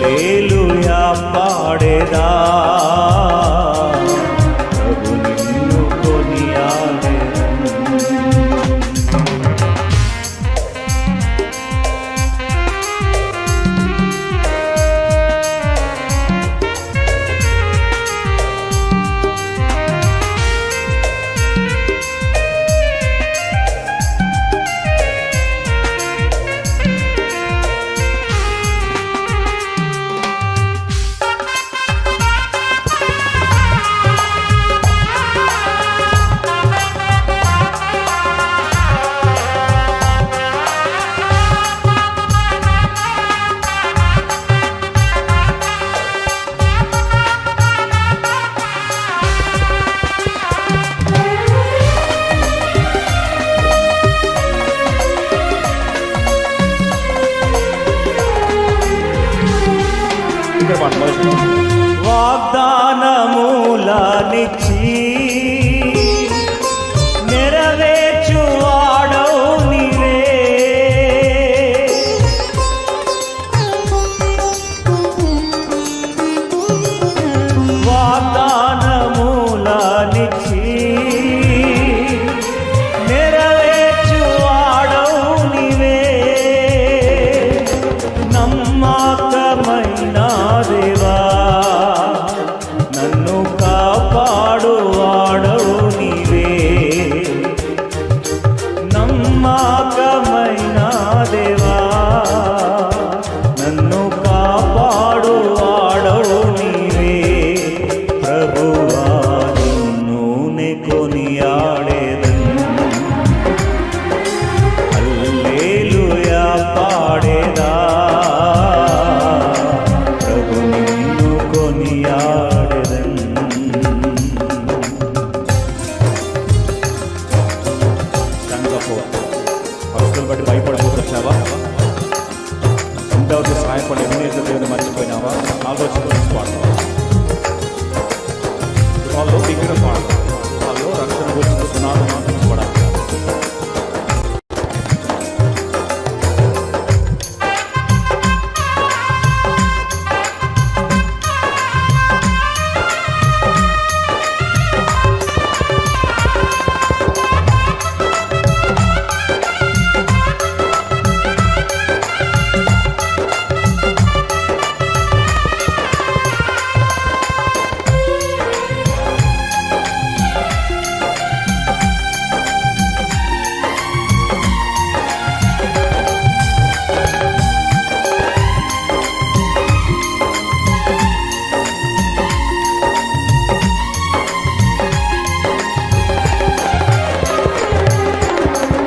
హల్లెలూయా పాడేదా, ప్రభు నిన్ను కొనియాడెదను. వాగ్దానములనిచ్చి నెరవేర్చువాడవు నీవే, వాగ్దానములనిచ్చి నెరవేర్చువాడవు నీవే, నమ్మకమైన దేవా నన్ను కాపాడువాడవు నీవే, నమ్మకమైన దేవా నన్ను కాపాడువాడవు నీవే, ప్రభువా నిన్ను నే కొనియాడెదను. హల్లెలూయా పాడేదా, ప్రభు నిన్ను కొనియాడెదను. పరిస్థితులు బట్టి భయపడిపోతున్నావా? ఎంతవరకు సహాయపడి ఎన్నిసార్లు దేవుని మర్చిపోయినావా? ఆలోచన తీసుకోవాలి. వాళ్ళు దిగిన పాడు, వాళ్ళు రక్షణ గురించి సునాలు తీసుకోవడానికి.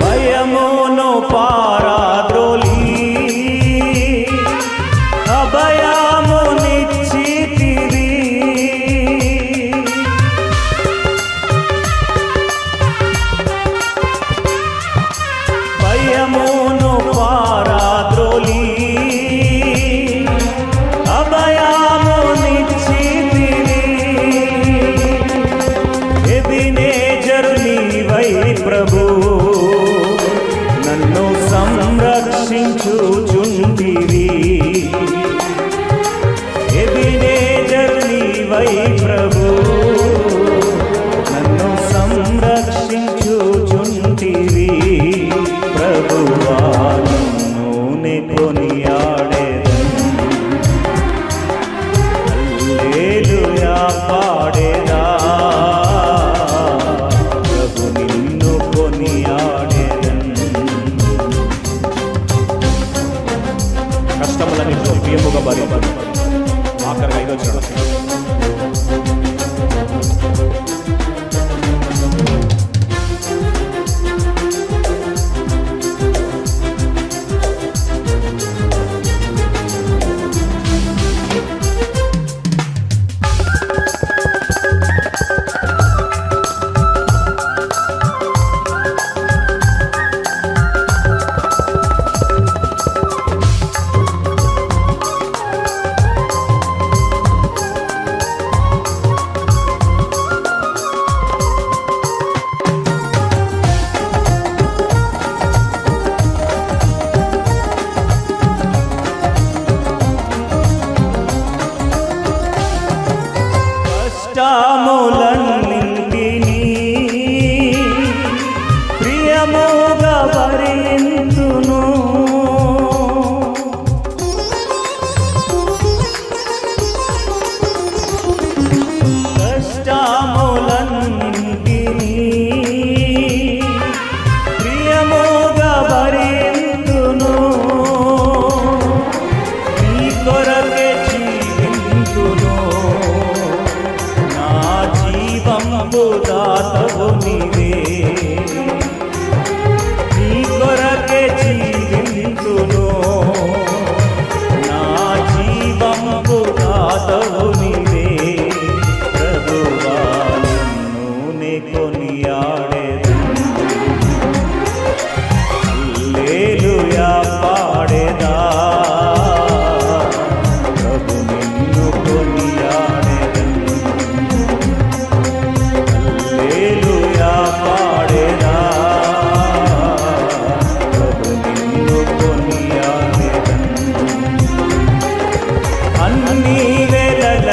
భయమును పారద్రోలి అభయమునిచ్చితివి, భయమును పారద్రోలి అభయమునిచ్చితివి, ఎబెనెజరు నీవై ప్రభు నన్ను సంరక్షించుచుంటివి, ఎబెనెజరు నీవై ప్రభు నన్ను సంరక్షించుచుంటివి, ప్రభువా నిన్ను నే కొనియాడెదను. హల్లెలూయా పాడేదా, ప్రభు నిన్ను కొనియాడెదను. కష్టములన్నిటిలో ప్రియముగా భరించు. ఆఖరిగా ఐదో చరణం.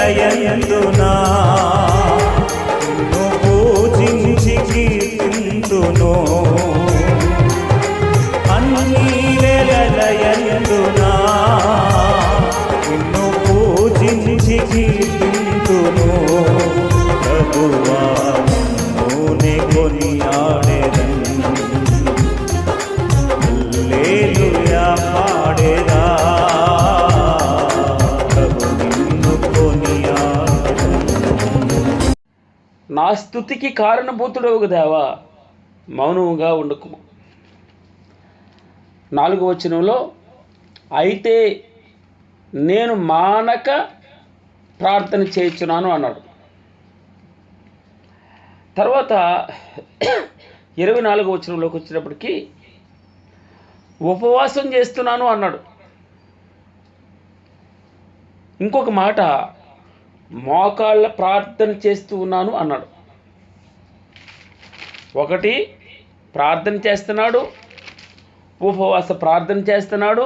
వేళయందునా నిన్ను పూజించి కీర్తింతును. అన్ని వేళయందునా నిన్ను పూజించి కీర్తింతును. ప్రభువా నిన్నునే కొనియాడెదను, హల్లెలూయా పాడెదా. నా స్తుతికి కారణభూతుడవు దేవా, మౌనముగా ఉండకుము. 4వ వచనంలో అయితే నేను మానక ప్రార్థన చేయుచున్నాను అన్నాడు. తర్వాత 24వ వచనంలోకి వచ్చినప్పటికీ ఉపవాసం చేస్తున్నాను అన్నాడు. ఇంకొక మాట మోకాళ్ళ ప్రార్థన చేస్తూ ఉన్నాను అన్నాడు. ఒకటి ప్రార్థన చేస్తున్నాడు, ఉపవాస ప్రార్థన చేస్తున్నాడు,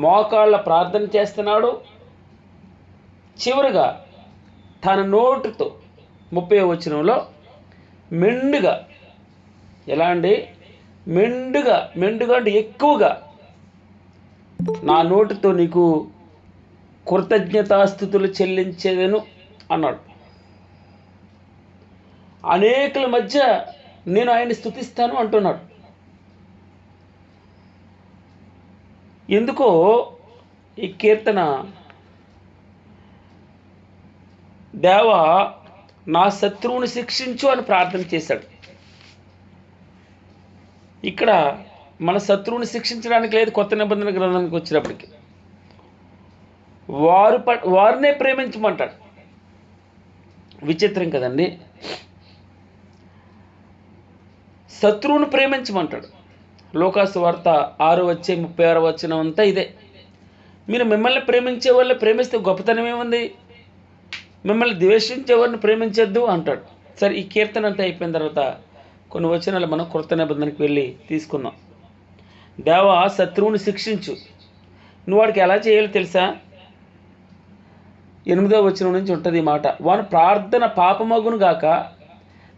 మోకాళ్ళ ప్రార్థన చేస్తున్నాడు. చివరిగా తన నోటితో 30వ వచనంలో మెండుగా, ఎలా అండి, మెండుగా అంటే ఎక్కువగా నా నోటితో నీకు కృతజ్ఞతాస్థుతులు చెల్లించేదను అన్నాడు. అనేకుల మధ్య నేను ఆయన్ని స్తుతిస్తాను అంటున్నాడు. ఎందుకో ఈ కీర్తన దేవా నా శత్రువుని శిక్షించు అని ప్రార్థన చేశాడు. ఇక్కడ మన శత్రువుని శిక్షించడానికి లేదు. కొత్త నిబంధన గ్రంథానికి వచ్చినప్పటికీ వారినే ప్రేమించమంటాడు. విచిత్రం కదండి. శత్రువును ప్రేమించమంటాడు. లోకాసు వార్త 6:36 వచనం అంతా ఇదే. మీరు మిమ్మల్ని ప్రేమించే వాళ్ళని ప్రేమిస్తే గొప్పతనం ఏముంది? మిమ్మల్ని ద్వేషించే వారిని ప్రేమించొద్దు అంటాడు. సరే, ఈ కీర్తన అంతా అయిపోయిన తర్వాత కొన్ని వచనాలు మనం కృత నిబంధనకి వెళ్ళి తీసుకుందాం. దేవా శత్రువుని శిక్షించు. నువ్వు వాడికి ఎలా చేయాలో తెలుసా? 8వ వచనం నుంచి ఉంటుంది ఈ మాట. వాని ప్రార్థన పాపమగును గాక,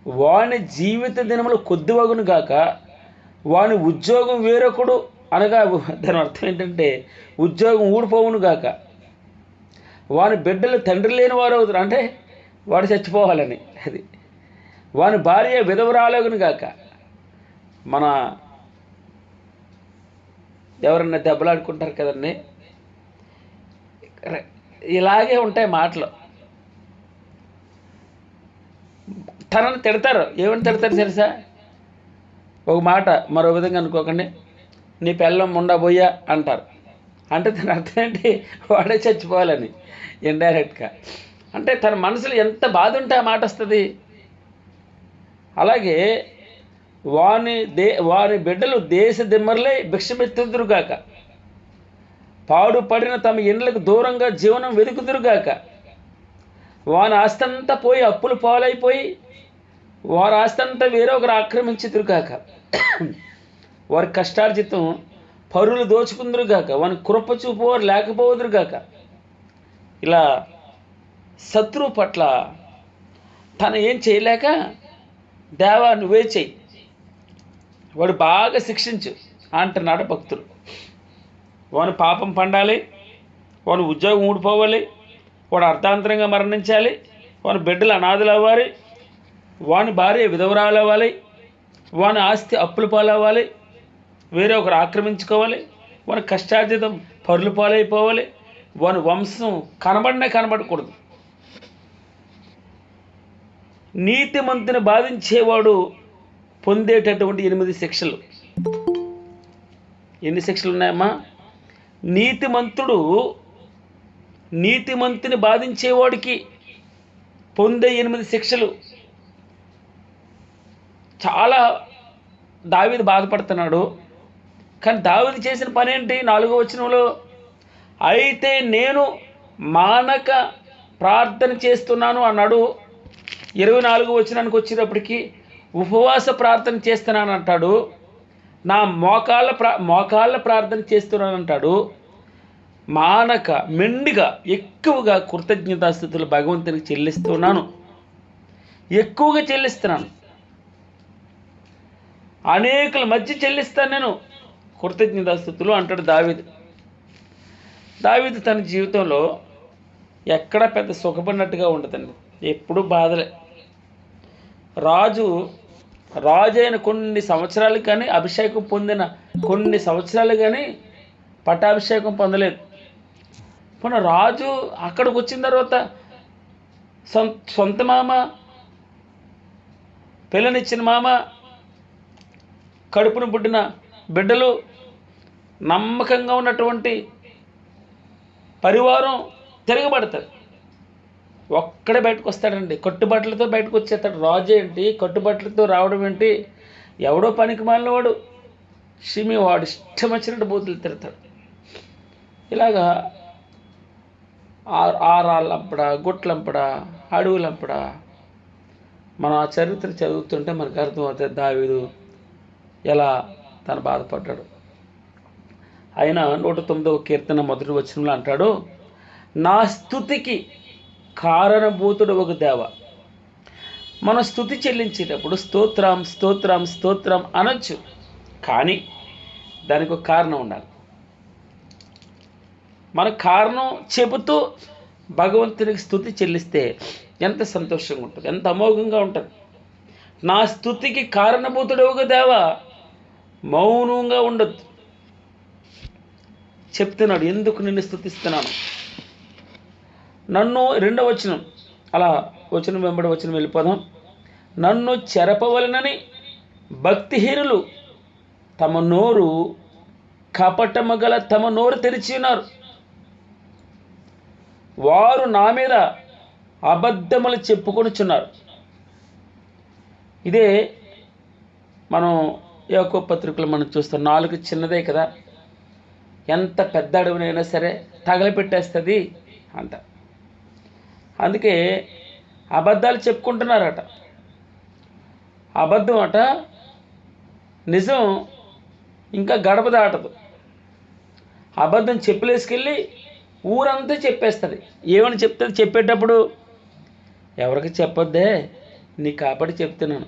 వాని జీవిత దినములు కొద్దివగును గాక, వాని ఉద్యోగం వేరొకడు, అనగా దాని అర్థం ఏంటంటే ఉద్యోగం ఊడిపోవును గాక, వాని బిడ్డలు తండ్రి లేని వారు అవుతారు, అంటే వాడు చచ్చిపోవాలని. అది వాని భార్య విధవరాలగును గాక. మన ఎవరన్నా దెబ్బలాడుకుంటారు కదండి, ఇలాగే ఉంటాయి మాటలు. తనని తిడతారు. ఏమని తిడతారు తెలుసా? ఒక మాట మరో విధంగా అనుకోకండి, నీ పెళ్ళం ఉండబోయా అంటారు. అంటే తన అర్థం ఏంటి? వాడే చచ్చిపోవాలని, ఇండైరెక్ట్గా. అంటే తన మనసులో ఎంత బాధ ఉంటే ఆ మాట వస్తుంది. అలాగే వాని బిడ్డలు దేశ దిమ్మర్లే భిక్షమెత్తుదురుగాక, పాడుపడిన తమ ఇండ్లకు దూరంగా జీవనం వెతుకుదురుగాక, వాని ఆస్తంతా పోయి అప్పులు పాలైపోయి వారి ఆస్తంతా వేరొకరు ఆక్రమించుదురుగాక, వారి కష్టార్జితం పరులు దోచుకుందురుగాక, వాని కృప చూపు వారు లేకపోదురుగాక. ఇలా శత్రువు పట్ల తను ఏం చేయలేక, దేవా నువ్వే చెయ్యి, వాడు బాగా శిక్షించు అంటున్నాడు భక్తుడు. వాని పాపం పండాలి, వాని ఉద్యోగం ఊడిపోవాలి, వాడు అర్ధాంతరంగా మరణించాలి, వాని బిడ్డలు అనాథలు అవ్వాలి, వాని భార్య విధవరాలు అవ్వాలి, వాని ఆస్తి అప్పుల పాలవ్వాలి, వేరే ఒకరు ఆక్రమించుకోవాలి, వాని కష్టార్జితం పరుల పాలైపోవాలి, వాని వంశం కనబడకూడదు. నీతిమంతుని బాధించేవాడు పొందేటటువంటి 8 శిక్షలు. ఎన్ని శిక్షలు ఉన్నాయమ్మా? నీతిమంతుని బాధించేవాడికి పొందే 8 శిక్షలు. చాలా దావీదు బాధపడుతున్నాడు. కానీ దావీదు చేసిన పని ఏంటి? 4వ వచనంలో అయితే నేను మానక ప్రార్థన చేస్తున్నాను అన్నాడు. 24వ వచనానికి వచ్చేటప్పటికి ఉపవాస ప్రార్థన చేస్తున్నాను అంటాడు. నా మోకాళ్ళ ప్రార్థన చేస్తున్నాను అంటాడు. మానక మెండుగా ఎక్కువగా కృతజ్ఞతాస్థుతులు భగవంతునికి చెల్లిస్తున్నాను, ఎక్కువగా చెల్లిస్తున్నాను, అనేకుల మధ్య చెల్లిస్తాను నేను కృతజ్ఞతాస్థుతులు అంటాడు దావీదు. దావీదు తన జీవితంలో ఎక్కడ పెద్ద సుఖపడినట్టుగా ఉండదండి, ఎప్పుడూ బాధలే. రాజు అయిన కొన్ని సంవత్సరాలు కానీ, అభిషేకం పొందిన కొన్ని సంవత్సరాలు కానీ పట్టాభిషేకం పొందలేదు. మన రాజు అక్కడికి వచ్చిన తర్వాత సొంత మామ, పిల్లనిచ్చిన మామ, కడుపును పుట్టిన బిడ్డలు, నమ్మకంగా ఉన్నటువంటి పరివారం తిరగబడతాడు. ఒక్కడే బయటకు వస్తాడండి, కట్టుబట్టలతో బయటకు వచ్చేస్తాడు. రాజు ఏంటి కట్టుబట్టలతో రావడం ఏంటి? ఎవడో పనికి మాలినవాడు షిమి, వాడు ఇష్టం వచ్చినట్టు బూతులు తిడతాడు. ఇలాగా ఆరాళ్ళంపడ, గుట్లంపడ, అడవులంపడ మనం ఆ చరిత్ర చదువుతుంటే మనకు అర్థమవుతుంది దావీదు ఎలా తను బాధపడ్డాడు. ఆయన 109వ కీర్తన 1వ వచనంలో అంటాడు, నా స్తుతికి కారణభూతుడు ఒక దేవ. మనం స్తుతి చెల్లించేటప్పుడు స్తోత్రం స్తోత్రం స్తోత్రం అనొచ్చు, కానీ దానికి ఒక కారణం ఉండాలి. మన కారణం చెబుతూ భగవంతునికి స్తుతి చెల్లిస్తే ఎంత సంతోషంగా ఉంటుంది, ఎంత అమోఘంగా ఉంటుంది. నా స్తుతికి కారణభూతుడు ఒక దేవ, మౌనంగా ఉండొద్దు. చెప్తున్నాడు, ఎందుకు నిన్ను స్తుతిస్తున్నాను. నన్ను 2వ వచనం, అలా వచనం వెంబడి వచనం వెళ్ళిపోదాం. నన్ను చెరపవలనని భక్తిహీనులు తమ నోరు, కపటము గల తమ నోరు తెరిచి ఉన్నారు. వారు నా మీద అబద్ధములు చెప్పుకొనుచున్నారు. ఇదే మనం యాకోబు పత్రికలో మనం చూస్తాం. నాలుగు చిన్నదే కదా, ఎంత పెద్ద అడవినైనా సరే తగలపెట్టేస్తుంది అంట. అందుకే అబద్ధాలు చెప్పుకుంటున్నారట. అబద్ధం అట నిజం ఇంకా గడప దాటదు. అబద్ధం చెప్పులేసుకెళ్ళి ఊరంతా చెప్పేస్తుంది. ఏమని చెప్తుంది? చెప్పేటప్పుడు ఎవరికి చెప్పొద్దే, నీ కాబట్టి చెప్తున్నాను,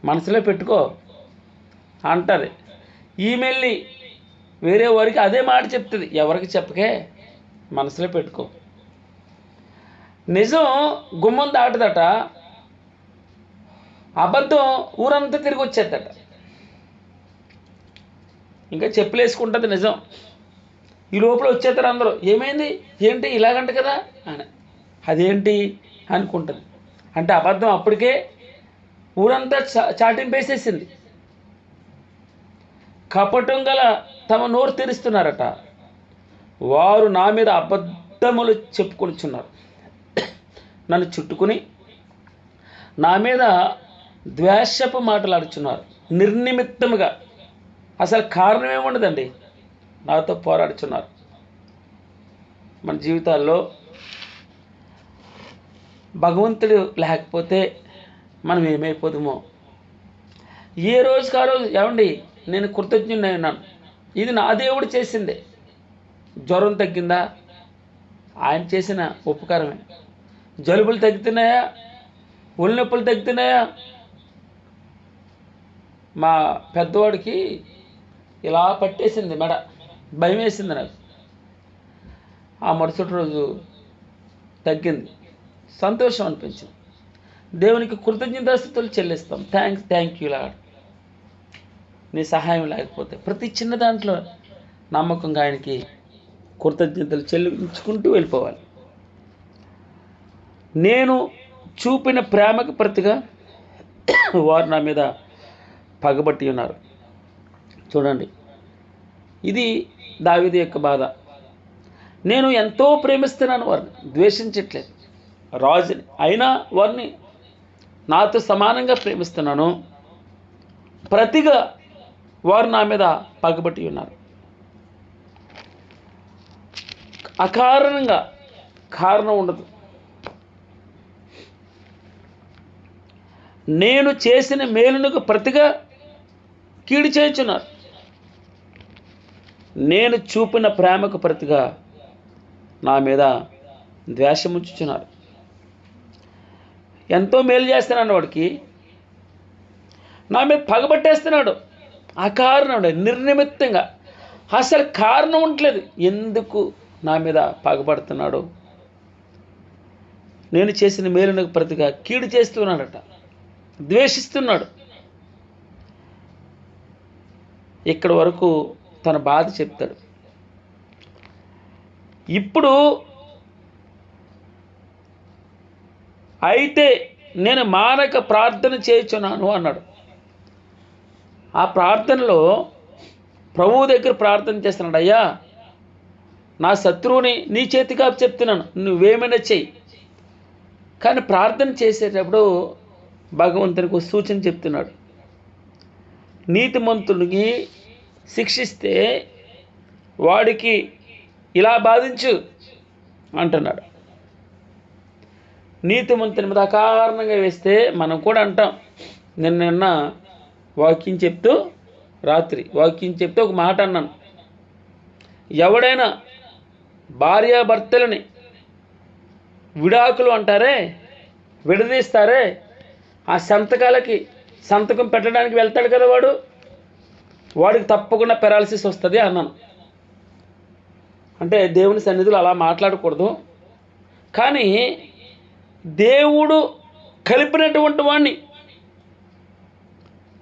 మనసులో పెట్టుకో అంటుంది. ఈమెల్లి వేరే వారికి అదే మాట చెప్తుంది, ఎవరికి చెప్పకే, మనసులో పెట్టుకో. నిజం గుమ్మం దాటదట, అబద్ధం ఊరంతా తిరిగి వచ్చేద్దట. ఇంకా చెప్పులేసుకుంటుంది నిజం. ఈ లోపల వచ్చేస్తారు అందరూ, ఏమైంది ఏంటి ఇలాగంట కదా అని. అదేంటి అనుకుంటుంది. అంటే అబద్ధం అప్పటికే ఊరంతా చాటింపేసేసింది. కపటం గల తమ నోరు తెరుస్తున్నారట. వారు నా మీద అబద్ధములు చెప్పుకొనిచున్నారు. నన్ను చుట్టుకుని నా మీద ద్వేషపు మాటలాడుచున్నారు. నిర్నిమిత్తముగా, అసలు కారణం ఏముండదండి, నాతో పోరాడుచున్నారు. మన జీవితాల్లో భగవంతుడు లేకపోతే మనం ఏమైపోతామో. ఏ రోజుకి ఆ రోజు ఏమండి నేను కృతజ్ఞుడినై ఉన్నాను, ఇది నా దేవుడు చేసిందే. జ్వరం తగ్గిందా? ఆయన చేసిన ఉపకారమే. జలుబులు తగ్గుతున్నాయా? ఒళ్ళు నొప్పులు తగ్గుతున్నాయా? మా పెద్దవాడికి ఇలా పట్టేసింది మెడ, భయం వేసింది నాకు. ఆ మరుసటి రోజు తగ్గింది, సంతోషం అనిపించింది. దేవునికి కృతజ్ఞతాస్తుతులు చెల్లిస్తాం. Thank you lord. నీ సహాయం లేకపోతే ప్రతి చిన్న దాంట్లో నమ్మకంగా ఆయనకి కృతజ్ఞతలు చెల్లించుకుంటూ వెళ్ళిపోవాలి. నేను చూపిన ప్రేమకు ప్రతిగా వారు నా మీద పగబట్టి ఉన్నారు. చూడండి, ఇది దావీదు యొక్క బాధ. నేను ఎంతో ప్రేమిస్తున్నాను వారిని, ద్వేషించట్లేదు రాజుని, అయినా వారిని నాతో సమానంగా ప్రేమిస్తున్నాను. ప్రతిగా వారు నా మీద పగబట్టి ఉన్నారు. అకారణంగా కారణం ఉండదు. నేను చేసిన మేలునకు ప్రతిగా కీడు చేయుచున్నారు. నేను చూపిన ప్రేమకు ప్రతిగా నా మీద ద్వేషముంచుచున్నారు. ఎంతో మేలు చేస్తున్నాడు వాడికి, నా మీద పగబట్టేస్తున్నాడు అకారణంగా, నిర్నిమిత్తంగా. అసలు కారణం ఉండలేదు ఎందుకు నా మీద పగబడుతున్నాడు. నేను చేసిన మేలునకు ప్రతిగా కీడు చేస్తున్నాడట, ద్వేషిస్తున్నాడు. ఇక్కడ వరకు తన బాధ చెప్తాడు. ఇప్పుడు అయితే నేను మానక ప్రార్థన చేయుచున్నాను అన్నాడు. ఆ ప్రార్థనలో ప్రభువు దగ్గర ప్రార్థన చేస్తున్నాడు. అయ్యా, నా శత్రువుని నీ చేతికి చెప్తున్నాను, నువ్వేమైనా చెయ్యి. కానీ ప్రార్థన చేసేటప్పుడు భగవంతునికి ఒక సూచన చెప్తున్నాడు. నీతిమంతుడికి శిక్షిస్తే వాడికి ఇలా బాధించు అంటున్నాడు. నీతిమంతుని మీద అకారణంగా వేస్తే మనం కూడా అంటాం. నిన్న వాక్యం చెప్తూ రాత్రి వాక్యం చెప్తూ ఒక మాట అన్నాను. ఎవడైనా భార్యాభర్తలని విడాకులు అంటారే, విడదీస్తారే, ఆ సంతకం పెట్టడానికి వెళ్తాడు కదా వాడికి తప్పకుండా పెరాలసిస్ వస్తుంది అన్నాను. అంటే దేవుని సన్నిధిలో అలా మాట్లాడకూడదు, కానీ దేవుడు కలిపినటువంటి వాడిని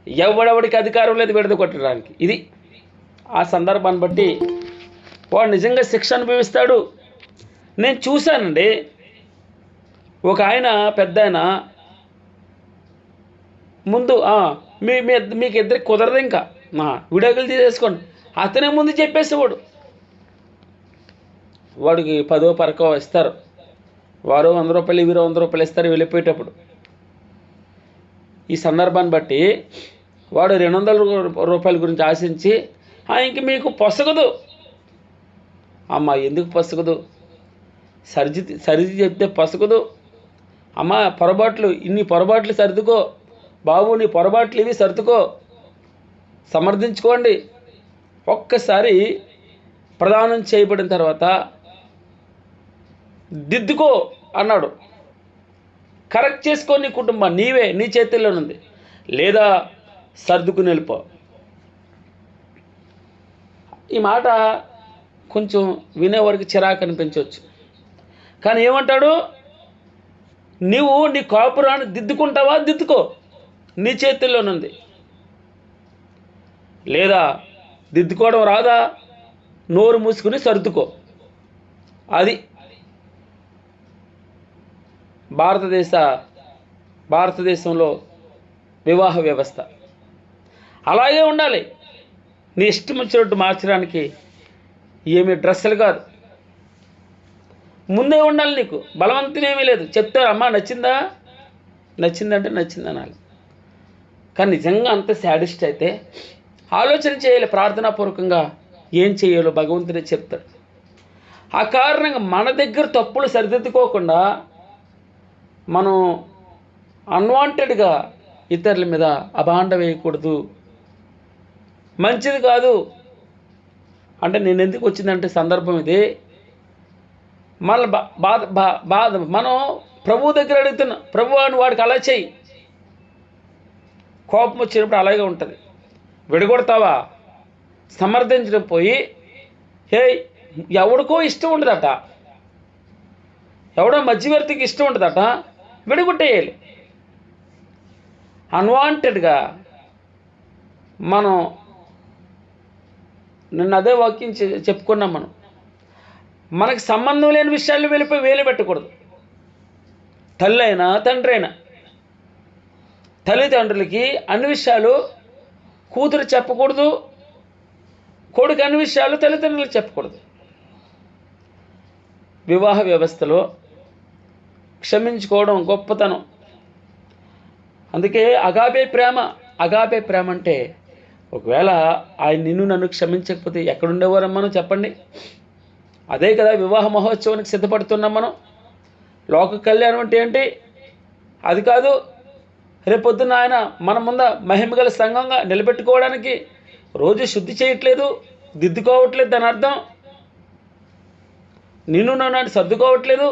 ఎవడెవడికి అధికారం లేదు విడదకొట్టడానికి. ఇది ఆ సందర్భాన్ని బట్టి వాడు నిజంగా శిక్ష అనుభవిస్తాడు. నేను చూశానండి, ఒక ఆయన పెద్ద ఆయన ముందు మీకు ఇద్దరికి కుదరదు, ఇంకా విడాకులు తీసేసుకోండి అతనే ముందు చెప్పేసేవాడు. వాడికి 10వ పరకో ఇస్తారు, వారు 100 రూపాయలు, వీరు 100 రూపాయలు ఇస్తారు వెళ్ళిపోయేటప్పుడు. ఈ సందర్భాన్ని బట్టి వాడు 200 రూపాయల గురించి ఆశించి ఇంక మీకు పొసగదు అమ్మ, ఎందుకు పొసగదు, సరిది చెప్తే పొసగదు అమ్మ, ఇన్ని పొరపాట్లు సర్దుకో బాబు, నీ పొరపాట్లు ఇవి సర్దుకో, సమర్థించుకోండి. ఒక్కసారి ప్రదానం చేయబడిన తర్వాత దిద్దుకో అన్నాడు. కరెక్ట్ చేసుకో, నీ కుటుంబం నీ చేతుల్లోనుంది, లేదా సర్దుకుని వెళ్ళిపో. ఈ మాట కొంచెం వినేవారికి చిరాకు అనిపించవచ్చు, కానీ ఏమంటాడు, నీవు నీ కాపురాన్ని దిద్దుకుంటావా, దిద్దుకో, నీ చేతుల్లోనుంది. లేదా దిద్దుకోవడం రాదా, నోరు మూసుకుని సర్దుకో. అది భారతదేశంలో వివాహ వ్యవస్థ. అలాగే ఉండాలి. నీ ఇష్టం వచ్చినట్టు మార్చడానికి ఏమి డ్రెస్సులు కాదు, ముందే ఉండాలి. నీకు బలవంతం ఏమీ లేదు. చెప్తారు, అమ్మా నచ్చిందంటే నచ్చింది అనాలి. కానీ నిజంగా అంత శాడిస్ట్ అయితే ఆలోచన చేయాలి, ప్రార్థనాపూర్వకంగా ఏం చేయాలో భగవంతుడే చెప్తాడు. ఆ కారణంగా మన దగ్గర తప్పులు సరిదిద్దుకోకుండా మనం అన్వాంటెడ్గా ఇతరుల మీద అభాండ వేయకూడదు, మంచిది కాదు. అంటే నేను ఎందుకు వచ్చిందంటే సందర్భం ఇది, మన బాధ మనం ప్రభువు దగ్గర అడుగుతున్నాం, ప్రభు అని వాడికి అలా చెయ్యి. కోపం వచ్చినప్పుడు అలాగే ఉంటుంది. విడగొడతావా, సమర్థించడం పోయి ఎవడికో ఇష్టం ఉండదట, ఎవడో మధ్యవర్తికి ఇష్టం ఉండదట, విడగొట్టేయాలి. అన్వాంటెడ్గా మనం నిన్న అదే వాక్యం చెప్పుకున్నాం. మనకు సంబంధం లేని విషయాలు వెళ్ళిపోయి వేలు పెట్టకూడదు. తల్లి అయినా తండ్రి అయినా, తల్లిదండ్రులకి అన్ని విషయాలు కూతురు చెప్పకూడదు, కొడుకు అన్ని విషయాలు తల్లిదండ్రులకు చెప్పకూడదు. వివాహ వ్యవస్థలో క్షమించుకోవడం గొప్పతనం. అందుకే అగాపే ప్రేమ అంటే, ఒకవేళ ఆయన నిన్ను నన్ను క్షమించకపోతే ఎక్కడుండేవారం మనం చెప్పండి. అదే కదా వివాహ మహోత్సవానికి సిద్ధపడుతున్నాం మనం. లోక కళ్యాణం అంటే ఏంటి, అది కాదు. రేపొద్దున ఆయన మన ముంద మహిమగల సంఘంగా నిలబెట్టుకోవడానికి రోజు శుద్ధి చేయట్లేదు, దిద్దుకోవట్లేదు, దాని అర్థం నిన్ను నన్ను సర్దుకోవట్లేదు.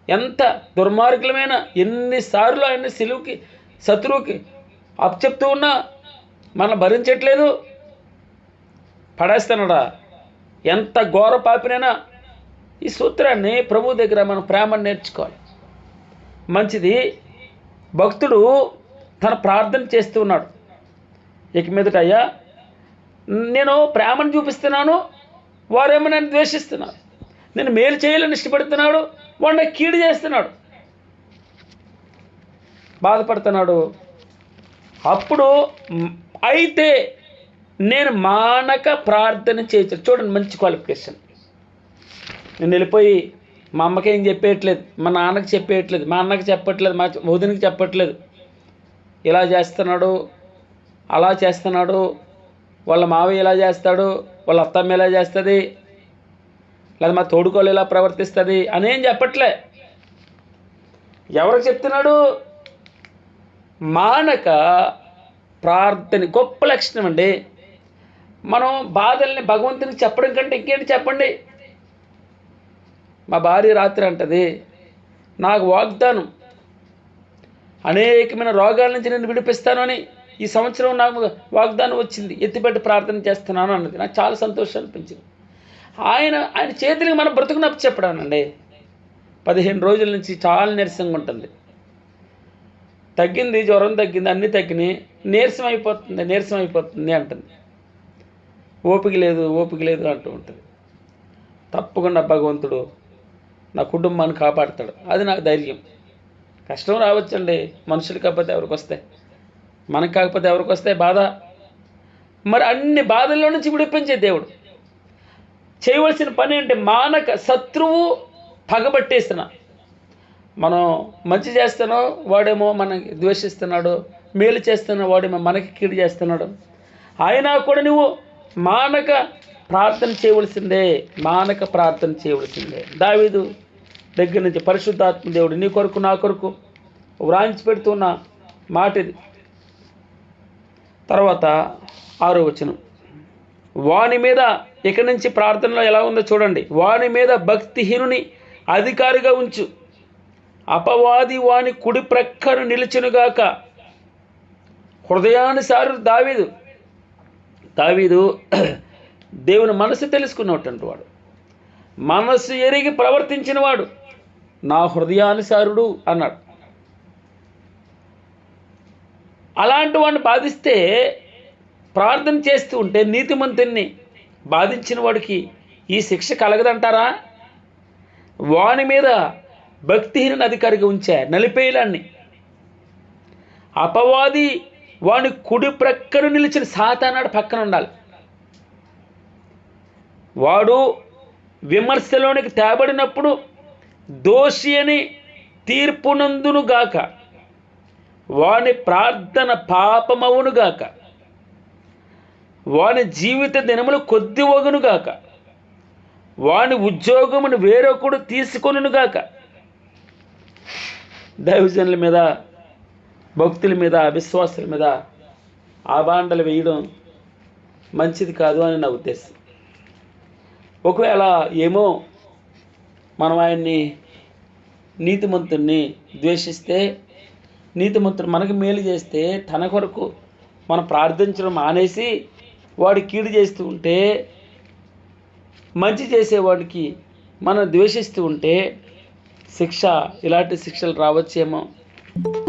ఎంత దుర్మార్గులమైన, ఎన్నిసార్లు ఆయన సిలువుకి శత్రువుకి అప్పచెప్తూ ఉన్నా మనం భరించట్లేదు, పడేస్తున్నాడా? ఎంత ఘోర పాపినైనా ఈ సూత్రాన్ని ప్రభు దగ్గర మనం ప్రేమను నేర్చుకోవాలి. మంచిది. భక్తుడు తన ప్రార్థన చేస్తూ ఉన్నాడు. ఇక మీదట, అయ్యా నేను ప్రేమను చూపిస్తున్నాను, వారేమో నన్ను ద్వేషిస్తున్నారు. నేను మేలు చేయాలని ఇష్టపడుతున్నాడు, వాడు నాకు కీడు చేస్తున్నాడు, బాధపడుతున్నాడు. అప్పుడు అయితే నేను మానక ప్రార్థన చేయచ్చు. చూడండి, మంచి క్వాలిఫికేషన్. నేను వెళ్ళిపోయి మా అమ్మకి ఏం చెప్పేయట్లేదు, మా నాన్నకి చెప్పేయట్లేదు, మా అన్నకి చెప్పట్లేదు, మా వదినకి చెప్పట్లేదు. ఇలా చేస్తున్నాడు, అలా చేస్తున్నాడు, వాళ్ళ మావయ్య ఇలా చేస్తాడు, వాళ్ళ అత్తమ్మ ఇలా చేస్తుంది, లేదా మా తోడుకోళ్ళు ఇలా ప్రవర్తిస్తుంది అనేం చెప్పట్లే. ఎవరికి చెప్తున్నాడు? మానక ప్రార్థన. గొప్ప లక్షణం అండి. మనం బాధల్ని భగవంతునికి చెప్పడం కంటే ఇంకేంటి చెప్పండి. మా భార్య రాత్రి అంటది, నాకు వాగ్దానం, అనేకమైన రోగాల నుంచి నేను విడిపిస్తాను అని ఈ సంవత్సరం నాకు వాగ్దానం వచ్చింది, ఎత్తిపెట్టి ప్రార్థన చేస్తున్నాను అన్నది. నాకు చాలా సంతోషం అనిపించింది. ఆయన చేతులకి మన బ్రతుకునప్పు చెప్పడానండి. 15 రోజుల నుంచి చాలా నీరసంగా ఉంటుంది. తగ్గింది, జ్వరం తగ్గింది, అన్నీ తగ్గినాయి, నీరసం అయిపోతుంది అంటుంది. ఓపిక లేదు అంటూ ఉంటుంది. తప్పకుండా భగవంతుడు నా కుటుంబాన్ని కాపాడుతాడు, అది నాకు ధైర్యం. కష్టం రావచ్చండి, మనుషులు కాకపోతే ఎవరికి వస్తాయి, మనకు కాకపోతే ఎవరికి వస్తాయి బాధ. మరి అన్ని బాధల్లో నుంచి విడిపించే దేవుడు. చేయవలసిన పని అంటే మానక. శత్రువు పగబట్టేస్తున్నా, మనం మంచి చేస్తున్నాం, వాడేమో మనకి ద్వేషిస్తున్నాడు, మేలు చేస్తున్నా వాడేమో మనకి కీడు చేస్తున్నాడు. అయినా కూడా నువ్వు మానక ప్రార్థన చేయవలసిందే, దావీదు దగ్గర నుంచి పరిశుద్ధాత్మ దేవుడు నీ కొరకు నా కొరకు వ్రాయించి పెడుతున్న మాట ఇది. తర్వాత 6వ వచనం, వాని మీద, ఇక్కడి నుంచి ప్రార్థనలో ఎలా ఉందో చూడండి. వాని మీద భక్తిహీనుని అధికారిగా ఉంచు, అపవాది వాని కుడి ప్రక్కన నిలిచునుగాక. హృదయానుసారు దావీదు దేవుని మనసు తెలుసుకున్నటువంటి వాడు, మనసు ఎరిగి ప్రవర్తించిన వాడు, నా హృదయానుసారుడు అన్నాడు. అలాంటి వాడిని బాధిస్తే, ప్రార్థన చేస్తూ ఉంటే, నీతిమంతుణ్ణి బాధించిన వాడికి ఈ శిక్ష కలగదంటారా? వాని మీద భక్తిహీన అధికారిగా ఉంచా, నలిపేయాలని. అపవాది వాని కుడి ప్రక్కన నిలిచిన సాతానాడు పక్కన ఉండాలి. వాడు విమర్శలోనికి తేబడినప్పుడు దోషి అని తీర్పునందునుగాక, వాని ప్రార్థన పాపమవునుగాక, వాని జీవిత దినములు కొద్ది వగునుగాక, వాని ఉద్యోగమును వేరొకడు తీసుకొనుగాక. దైవజనుల మీద, భక్తుల మీద, విశ్వాసుల మీద ఆబాండలు వేయడం మంచిది కాదు అని నా ఉద్దేశం. ఒకవేళ ఏమో మనం ఆయన్ని, నీతిమంతుణ్ణి ద్వేషిస్తే, నీతిమంతుడు మనకు మేలు చేస్తే తన కొరకు మనం ప్రార్థించడం మానేసి వాడి కీడు చేస్తూ ఉంటే, మంచి చేసేవాడికి మనం ద్వేషిస్తూ ఉంటే శిక్ష, ఇలాంటి శిక్షలు రావచ్చేమో.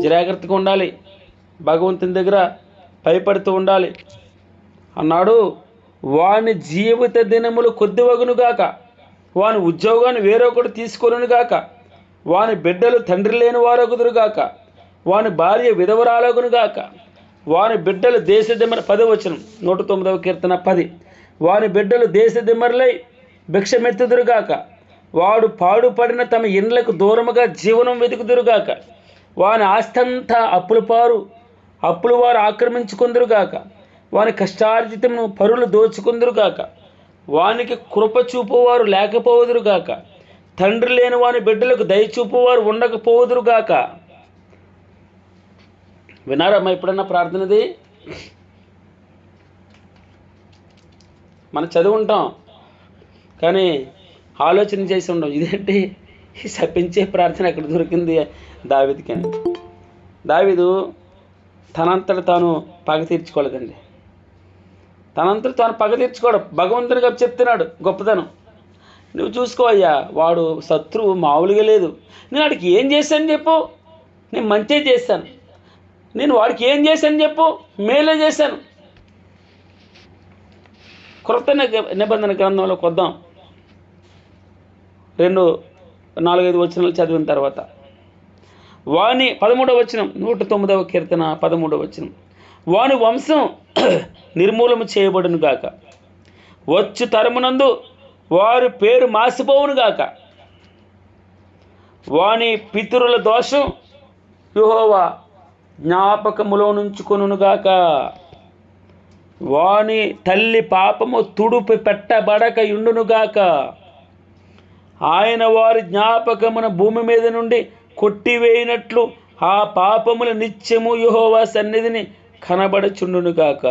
జాగ్రత్తగా ఉండాలి, భగవంతుని దగ్గర భయపడుతూ ఉండాలి. అన్నాడు, వాని జీవిత దినములు కొద్దివగునుగాక, వాని ఉద్యోగాన్ని వేరొకడు తీసుకొనుగాక, వాని బిడ్డలు తండ్రి లేని వారొగుదురుగాక, వాని భార్య విధవరాలగునుగాక, వాని బిడ్డలు దేశదిమ్మర. 10వ వచనం 109వ కీర్తన 10. వాని బిడ్డలు దేశదిమ్మరులై భిక్షమెత్తుదురుగాక, వాడు పాడుపడిన తమ ఇండ్లకు దూరముగా జీవనం వెతుకుదురుగాక, వాని ఆస్తంతా అప్పుల వారు ఆక్రమించుకుందురుగాక, వాని కష్టార్జితమును పరులు దోచుకుందురుగాక, వానికి కృప చూపువారు లేకపోవుదురుగాక, తండ్రి లేని వాని బిడ్డలకు దయచూపువారు ఉండకపోవుదురుగాక. వినారమ్మా ఎప్పుడన్నా ప్రార్థనది? మనం చదువుంటాం కానీ ఆలోచన చేసి ఉండం. ఇదేంటి ఈ శపించే ప్రార్థన ఎక్కడ దొరికింది దావీదుకి అని. దావీదు తనంతట తాను పగ తీర్చుకోలేదండి. తనంతట తాను పగ తీర్చుకోవడం భగవంతునిగా చెప్తున్నాడు గొప్పతనం. నువ్వు చూసుకో అయ్యా, వాడు శత్రువు మామూలుగా లేదు. నేను వాడికి ఏం చేశాను చెప్పు, నేను మంచి చేశాను. నేను వాడికి ఏం చేశాను చెప్పు, మేలే చేశాను. క్రొత్త నిబంధన గ్రంథంలోకి వద్దాం. 2-4-5 వచనాలు చదివిన తర్వాత వాని 13వ వచనం, 109వ కీర్తన 13వ వచనం, వాని వంశం నిర్మూలము చేయబడును గాక, వచ్చు తరమునందు వారి పేరు మాసిపోవును గాక, వాని పితరుల దోషం యెహోవా జ్ఞాపకములో నుంచుకొనును గాక, వాని తల్లి పాపము తుడుపు పెట్టబడక యుండునుగాక, ఆయన వారి జ్ఞాపకమున భూమి మీద నుండి కొట్టివేయినట్లు ఆ పాపముల నిత్యము యెహోవా సన్నిధిని కనబడుచుండునుగాక.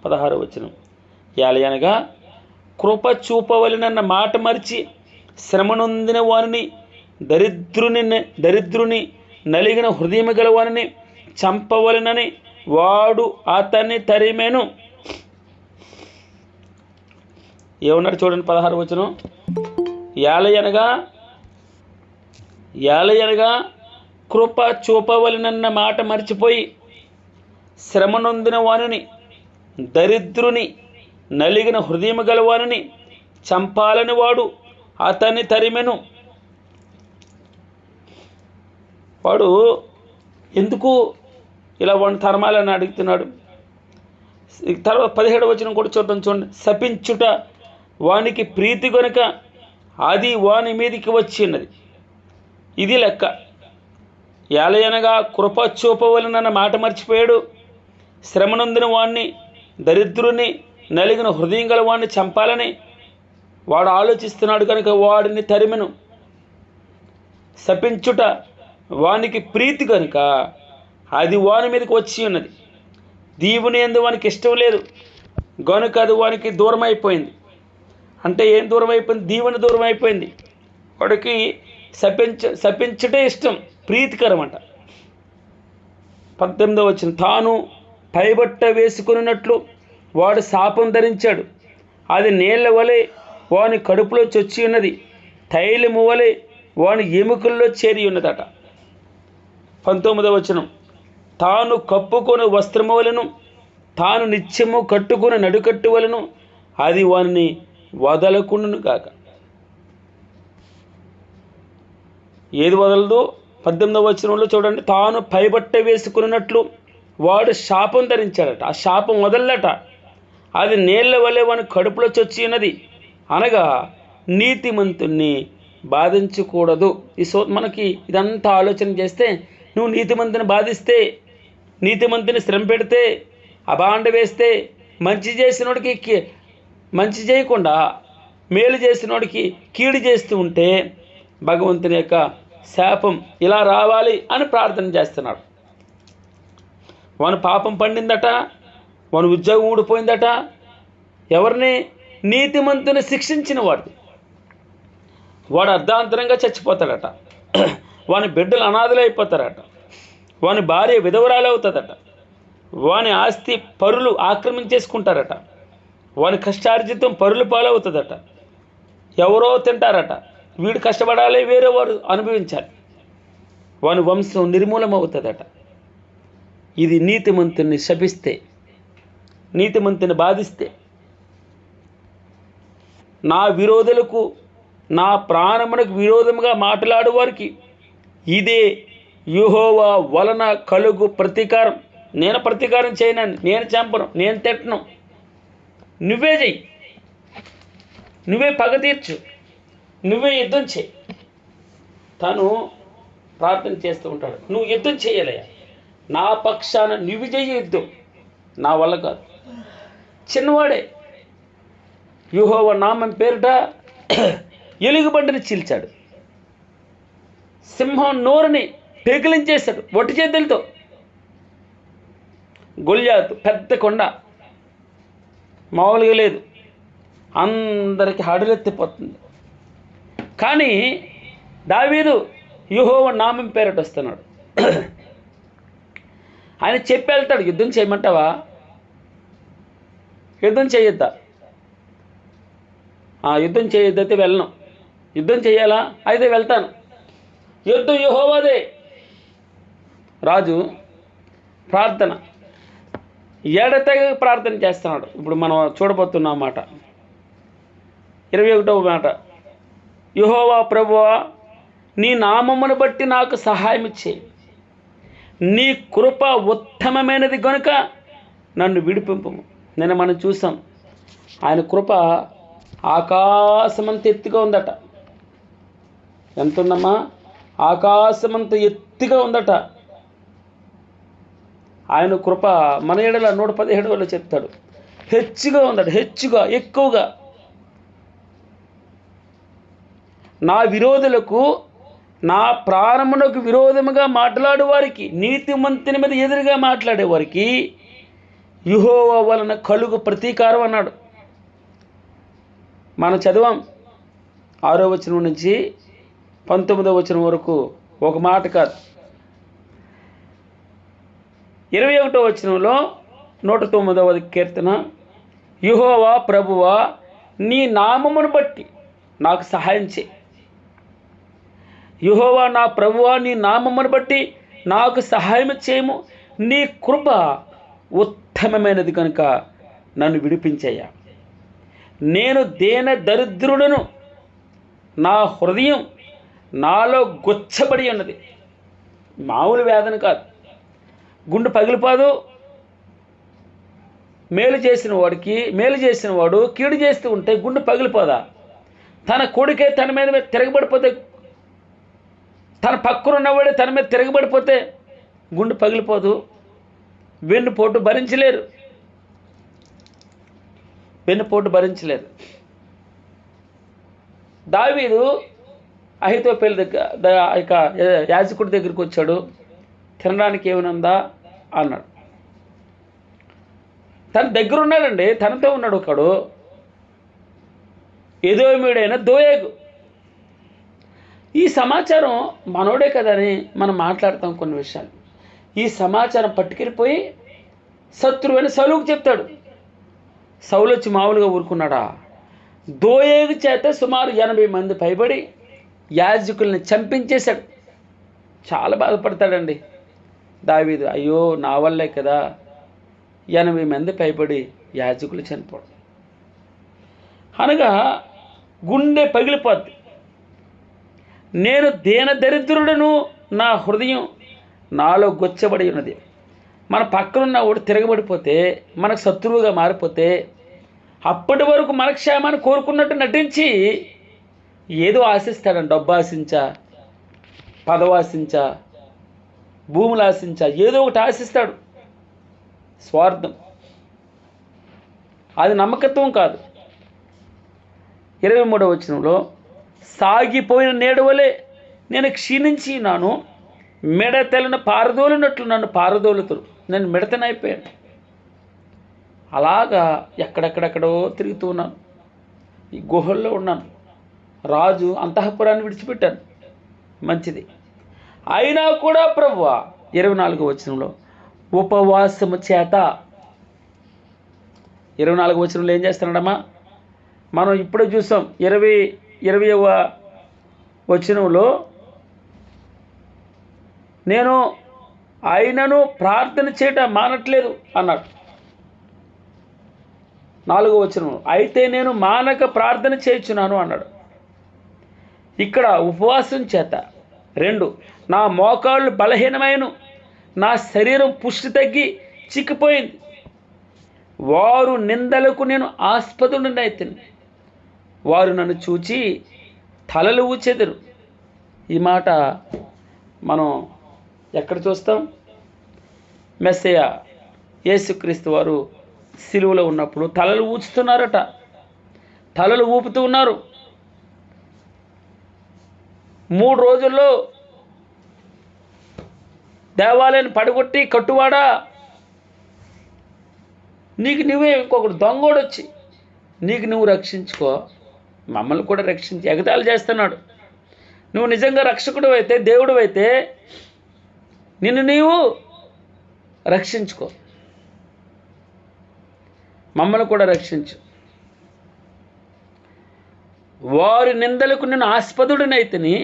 16వ వచనం, యాలయనగా కృప చూపవలనన్న మాట మరిచి శ్రమనొందిన వారిని దరిద్రుని నలిగిన హృదయం గల వారిని చంపవలనని వాడు అతన్ని తరిమెను. ఏమన్నాడు చూడండి 16వ వచనం, యాలయనగా కృప చూపవలనన్న మాట మర్చిపోయి శ్రమనొందిన వానిని దరిద్రుని నలిగిన హృదయం గల వారిని చంపాలని వాడు అతన్ని తరిమెను. వాడు ఎందుకు ఇలా వాడిని తరమాలని అడుగుతున్నాడు. తర్వాత 17వ వచనం కూడా చూద్దాం చూడండి, శపించుట వానికి ప్రీతి గనుక అది వాని మీదికి వచ్చినది. ఇది లెక్క. యాలయనగా కృప చూపవలనన్న మాట మర్చిపోయాడు, శ్రమనందిన వాణ్ణి దరిద్రుని నలిగిన హృదయం గల వాడిని చంపాలని వాడు ఆలోచిస్తున్నాడు కనుక వాడిని తరిమెను. శపించుట వానికి ప్రీతి కనుక అది వాని మీదకి వచ్చి ఉన్నది. దేవుని యందు వానికి ఇష్టం లేదు గనుక అది వానికి దూరం అయిపోయింది. అంటే ఏం దూరం అయిపోయింది? దేవుని దూరం అయిపోయింది. వాడికి శపించుటే ఇష్టం, ప్రీతికరం అంట. 18వ వచనం, తాను పైబట్ట వేసుకున్నట్లు వాడు శాపం ధరించాడు, అది నీళ్ల వలె వాని కడుపులో చొచ్చి ఉన్నది, తైలము వలె వాని ఎముకల్లో చేరి ఉన్నదట. 19వ వచనం, తాను కప్పుకొని వస్త్రము వలెను తాను నిత్యము కట్టుకుని నడుకట్టు వలెను అది వానిని వదలకుండును కాక. ఏది వదలదు? 18వ వచనంలో చూడండి, తాను పైబట్ట వేసుకున్నట్లు వాడు శాపం ధరించాడట, ఆ శాపం వదలట, అది నీళ్ల వలె వాని కడుపులో చొచ్చి ఉన్నది, అనగా నీతిమంతుణ్ణి బాధించకూడదు. మనకి ఇదంతా ఆలోచన చేస్తే, నువ్వు నీతిమంతుని బాధిస్తే, నీతిమంతుని శ్రమ పెడితే, అబాండ వేస్తే, మంచి చేసినోడికి మంచి చేయకుండా మేలు చేసినోడికి కీడు చేస్తూ ఉంటే భగవంతుని యొక్క శాపం ఇలా రావాలి అని ప్రార్థన చేస్తున్నాడు. వాని పాపం పండిందట, వాని ఉద్యోగం ఊడిపోయిందట. ఎవరిని? నీతిమంతుని శిక్షించిన వాడు అర్ధాంతరంగా చచ్చిపోతాడట, వాని బిడ్డలు అనాథలైపోతారట, వాని భార్య విధవరాలు అవుతుందట, వాని ఆస్తి పరులు ఆక్రమించేసుకుంటారట, వాని కష్టార్జితం పరులు పాలవుతుందట, ఎవరో తింటారట, వీడు కష్టపడాలి, వేరే వారు అనుభవించాలి, వాని వంశం నిర్మూలమవుతుందట. ఇది నీతిమంతుని శపిస్తే, నీతిమంతుని బాధిస్తే. నా విరోధులకు, నా ప్రాణమునకు విరోధముగా మాట్లాడు వారికి ఇదే యెహోవా వలన కలుగు ప్రతీకారం. నేను ప్రతీకారం చేయనని, నేను చంపను, నేను తిట్టను, నువ్వే చెయ్యి, నువ్వే పగ తీర్చు, నువ్వే యుద్ధం చేయి. తను ప్రార్థన చేస్తూ ఉంటాడు, నువ్వు యుద్ధం చేయాలయ్యా, నా పక్షాన నువ్వు చెయ్యి యుద్ధం, నా వల్ల కాదు. చిన్నవాడే యెహోవా నామం పేరిట ఎలుగుబంటిని చీల్చాడు, సింహం నోరుని పెకిలించేశాడు ఒట్టి చేతులతో. గొల్యాతు పెద్ద కొండ, మామూలుగా లేదు, అందరికీ హడలెత్తిపోతుంది. కానీ దావీదు యెహోవా నామం పేరట వస్తున్నాడు. ఆయన చెప్పి వెళ్తాడు, యుద్ధం చేయమంటావా, యుద్ధం చేయొద్దా, యుద్ధం చేయొద్దైతే వెళ్ళను, యుద్ధం చేయాలా అయితే వెళ్తాను, యుద్ధం యెహోవాదే. రాజు ప్రార్థన ఎడతెగ ప్రార్థన చేస్తున్నాడు. ఇప్పుడు మనం చూడబోతున్నాం మాట 21వ మాట, యెహోవా ప్రభువా నీ నామమును బట్టి నాకు సహాయం చేయి, నీ కృప ఉత్తమమైనది గనుక నన్ను విడిపింపుము. నేను మనం చూసాం, ఆయన కృప ఆకాశమంత ఎత్తుగా ఉందట. ఎంత ఉందమ్మా? ఆకాశమంత ఎత్తుగా ఉందట. ఆయన కృప మన ఏడల 117 చెప్తాడు, హెచ్చుగా ఉందట, హెచ్చుగా, ఎక్కువగా. నా విరోధులకు, నా ప్రాణమునకు విరోధముగా మాట్లాడే వారికి, నీతిమంతుని మీద ఎదురుగా మాట్లాడే వారికి యెహోవా వలన కలుగు ప్రతీకారం అన్నాడు. మనం చదివాం 6వ వచనం నుంచి 19వ వచనం వరకు, ఒక మాట కాదు. 21వ వచనంలో 109వ కీర్తన, యెహోవా ప్రభువా నీ నామమును బట్టి నాకు సహాయం చేయి, యెహోవా నా ప్రభువా నీ నామమును బట్టి నాకు సహాయం చేయము, నీ కృప ఉత్తమమైనది కనుక నన్ను విడిపించయ్యా. నేను దేన దరిద్రుడను, నా హృదయం నాలో గొచ్చబడి ఉన్నది. మామూలు వేదన కాదు, గుండె పగిలిపోదు. మేలు చేసిన వాడు కీడు చేస్తూ ఉంటే గుండె పగిలిపోదా? తన కొడుకే తన మీద తిరగబడిపోతే, తన పక్కన ఉన్నవాడే తన మీద తిరగబడిపోతే గుండె పగిలిపోదు. వెన్నుపోటు భరించలేరు. దావీదు అహీతోపెలు దగ్గర యాజకుడి దగ్గరికి వచ్చాడు. తినడానికి ఏమైనా అన్నాడు. తన దగ్గర ఉన్నాడండి, తనతో ఉన్నాడు ఒకడు, ఎదోమీయుడైన దోయేగు. ఈ సమాచారం మనోడే కదని మనం మాట్లాడతాం కొన్ని విషయాలు. ఈ సమాచారం పట్టుకెళ్ళిపోయి శత్రువైన సౌలుకు చెప్తాడు. సౌలు వచ్చి మామూలుగా ఊరుకున్నాడా? దోయేగు చేత సుమారు 80 మంది పైబడి యాజకుల్ని చంపించేశాడు. చాలా బాధపడతాడండి దావీదు. అయ్యో నా వల్లే కదా 80 మంది పైబడి యాజకులు చనిపోవడం అనగా గుండె పగిలిపోద్ది. నేను దీన దరిద్రుడను, నా హృదయం నాలో గొచ్చబడి ఉన్నది. మన పక్కనున్న వాడు తిరగబడిపోతే, మనకు శత్రువుగా మారిపోతే, అప్పటి వరకు మన క్షేమాన్ని కోరుకున్నట్టు నటించి ఏదో ఆశిస్తాడండి. డబ్బు ఆశించా, పదవి ఆశించా, భూములు ఆశించా, ఏదో ఒకటి ఆశిస్తాడు. స్వార్థం, అది నమ్మకత్వం కాదు. 23వ వచనంలో, సాగిపోయిన నేడవలే నేను క్షీణించినాను, మిడతలను పారదోలినట్లు నన్ను పారదోలుతురు. నేను మిడతనైపోయాను. అలాగా ఎక్కడెక్కడెక్కడో తిరుగుతూ ఉన్నాను, ఈ గుహల్లో ఉన్నాను. రాజు అంతఃపురాన్ని విడిచిపెట్టాను, మంచిది. అయినా కూడా ప్రభువా 24వ వచనంలో, ఉపవాసము చేత. 24వ వచనంలో ఏం చేస్తున్నాడమ్మా? మనం ఇప్పుడే చూసాం. 20వ వచనంలో, నేను ఆయనను ప్రార్థన చేయటం మానట్లేదు అన్నాడు. 4వ వచనంలో, అయితే నేను మానక ప్రార్థన చేయుచున్నాను అన్నాడు. ఇక్కడ ఉపవాసం చేత. 2, నా మోకాళ్ళు బలహీనమైన, నా శరీరం పుష్టి తగ్గి చిక్కిపోయింది. వారు నిందలకు నేను ఆస్పదుడనైతే, వారు నన్ను చూచి తలలు ఊచెదరు. ఈ మాట మనం ఎక్కడ చూస్తాం? మెస్సయ్య యేసుక్రీస్తు వారు సిలువలో ఉన్నప్పుడు తలలు ఊచుతున్నారట, తలలు ఊపుతూ ఉన్నారు. 3 రోజుల్లో దేవాలయాన్ని పడగొట్టి కట్టువాడా, నీకు నువ్వే ఇంకొకటి దొంగోడు వచ్చి నీకు నువ్వు రక్షించుకో, మమ్మల్ని కూడా రక్షించి ఎగతాళి చేస్తున్నాడు. నువ్వు నిజంగా రక్షకుడు అయితే, దేవుడు అయితే నిన్ను నీవు రక్షించుకో, మమ్మల్ని కూడా రక్షించు. వారి నిందలకు నేను ఆస్పదుడినైతిని,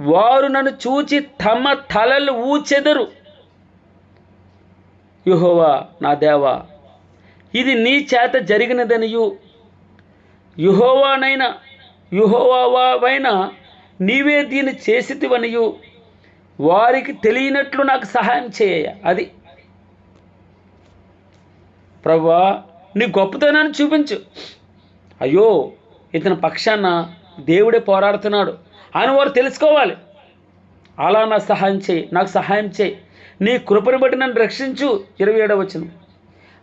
వారు నన్ను చూచి తమ తలలు ఊచెదరు. యెహోవా నా దేవా, ఇది నీ చేత జరిగినదనియు, యెహోవావైనా నీవే దీన్ని చేసితివనియు వారికి తెలియనట్లు నాకు సహాయం చేయ. అది ప్రభువా, నీ గొప్పతనాన్ని చూపించు. అయ్యో, ఇతని పక్షాన దేవుడే పోరాడుతున్నాడు అని వారు తెలుసుకోవాలి. అలా నాకు సహాయం చేయి, నీ కృపను బట్టి నన్ను రక్షించు. 27వ వచనం,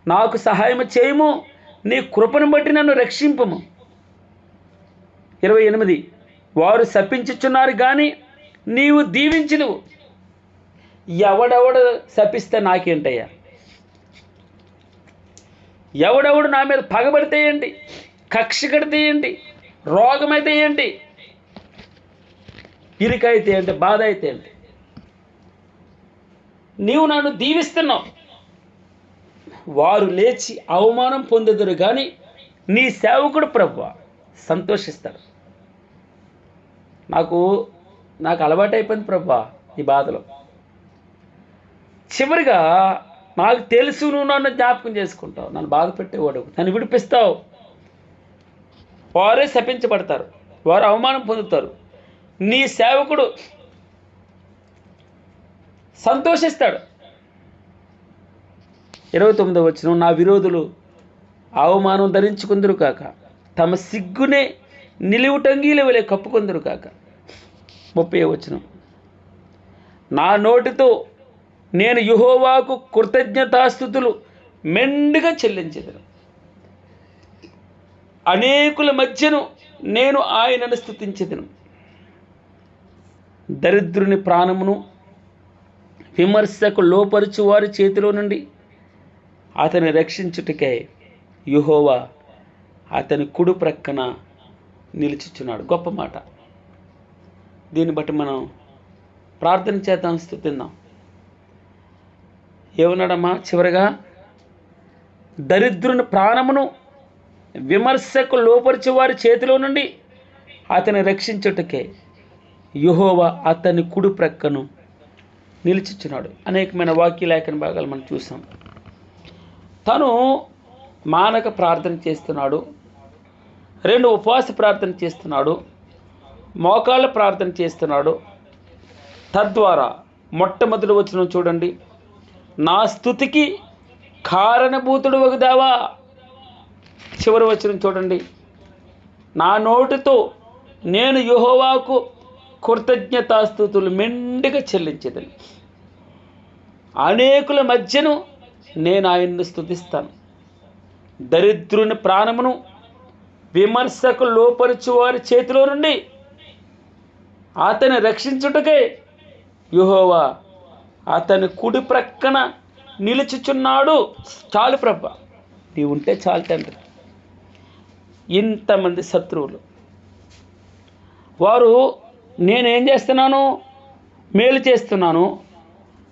నాకు సహాయం చేయము, నీ కృపను బట్టి నన్ను రక్షింపము. 28, వారు శపించుచున్నారు కానీ నీవు దీవించినవు. ఎవడెవడు శపిస్తే నాకేంటయ్యా? ఎవడెవడు నా మీద పగబడితే ఏంటి, కక్ష కడితే ఏంటి, రోగమైతే ఏంటి, ఇరుకైతే ఏంటి, బాధ అయితే ఏంటి? నీవు నన్ను దీవిస్తున్నావు. వారు లేచి అవమానం పొందెదరు కానీ నీ సేవకుడు ప్రభువా సంతోషిస్తాడు. నాకు అలవాటైపోయింది ప్రభువా ఈ బాధలో. చివరిగా నాకు తెలుసు, నువ్వు నన్ను జ్ఞాపకం చేసుకుంటావు, నన్ను బాధ పెట్టేవాడు, నన్ను విడిపిస్తావు. వారే శపించబడతారు, వారు అవమానం పొందుతారు, నీ సేవకుడు సంతోషిస్తాడు. 29వ వచనం, నా విరోధులు అవమానం ధరించుకుందరు కాక, తమ సిగ్గునే నిలువుటంగీల వలె కప్పుకుందరు కాక. 30వ వచనం, నా నోటితో నేను యెహోవాకు కృతజ్ఞతాస్తుతులు మెండుగా చెల్లించెదను. అనేకుల మధ్యను నేను ఆయనను స్తుతించెదను. దరిద్రుని ప్రాణమును విమర్శకు లోపరుచు వారి చేతిలో నుండి అతని రక్షించుటకే యెహోవా అతని కుడి ప్రక్కన నిలుచుచున్నాడు. గొప్ప మాట. దీన్ని బట్టి మనం ప్రార్థన చేద్దాం, స్తుతిద్దాం. ఏమన్నాడమ్మా చివరిగా? దరిద్రుని ప్రాణమును విమర్శకు లోపరిచే వారి చేతిలో నుండి అతని రక్షించుటకే యెహోవా అతని కుడి ప్రక్కను నిలుచుచున్నాడు. అనేకమైన వాక్యలేఖన భాగాలు మనం చూసాం. తను మానక ప్రార్థన చేస్తున్నాడు, 2 ఉపవాస ప్రార్థన చేస్తున్నాడు, మోకాళ్ళ ప్రార్థన చేస్తున్నాడు. తద్వారా మొట్టమొదటి వచనం చూడండి, నా స్తుతికి కారణభూతుడు వగుదావా. చివరి వచనం చూడండి, నా నోటితో నేను యెహోవాకు కృతజ్ఞతాస్తుతులు మెండుగా చెల్లించేదని, అనేకుల మధ్యను నేను ఆయన్ను స్తుతిస్తాను. దరిద్రుని ప్రాణమును విమర్శకు లోపరుచు వారి చేతిలో నుండి అతని రక్షించుటకే యెహోవా అతని కుడి ప్రక్కన నిలుచుచున్నాడు. చాలు ప్రభా, నీవు ఉంటే చాలు తండ్రి. ఇంతమంది శత్రువులు, వారు నేనేం చేస్తున్నాను? మేలు చేస్తున్నాను,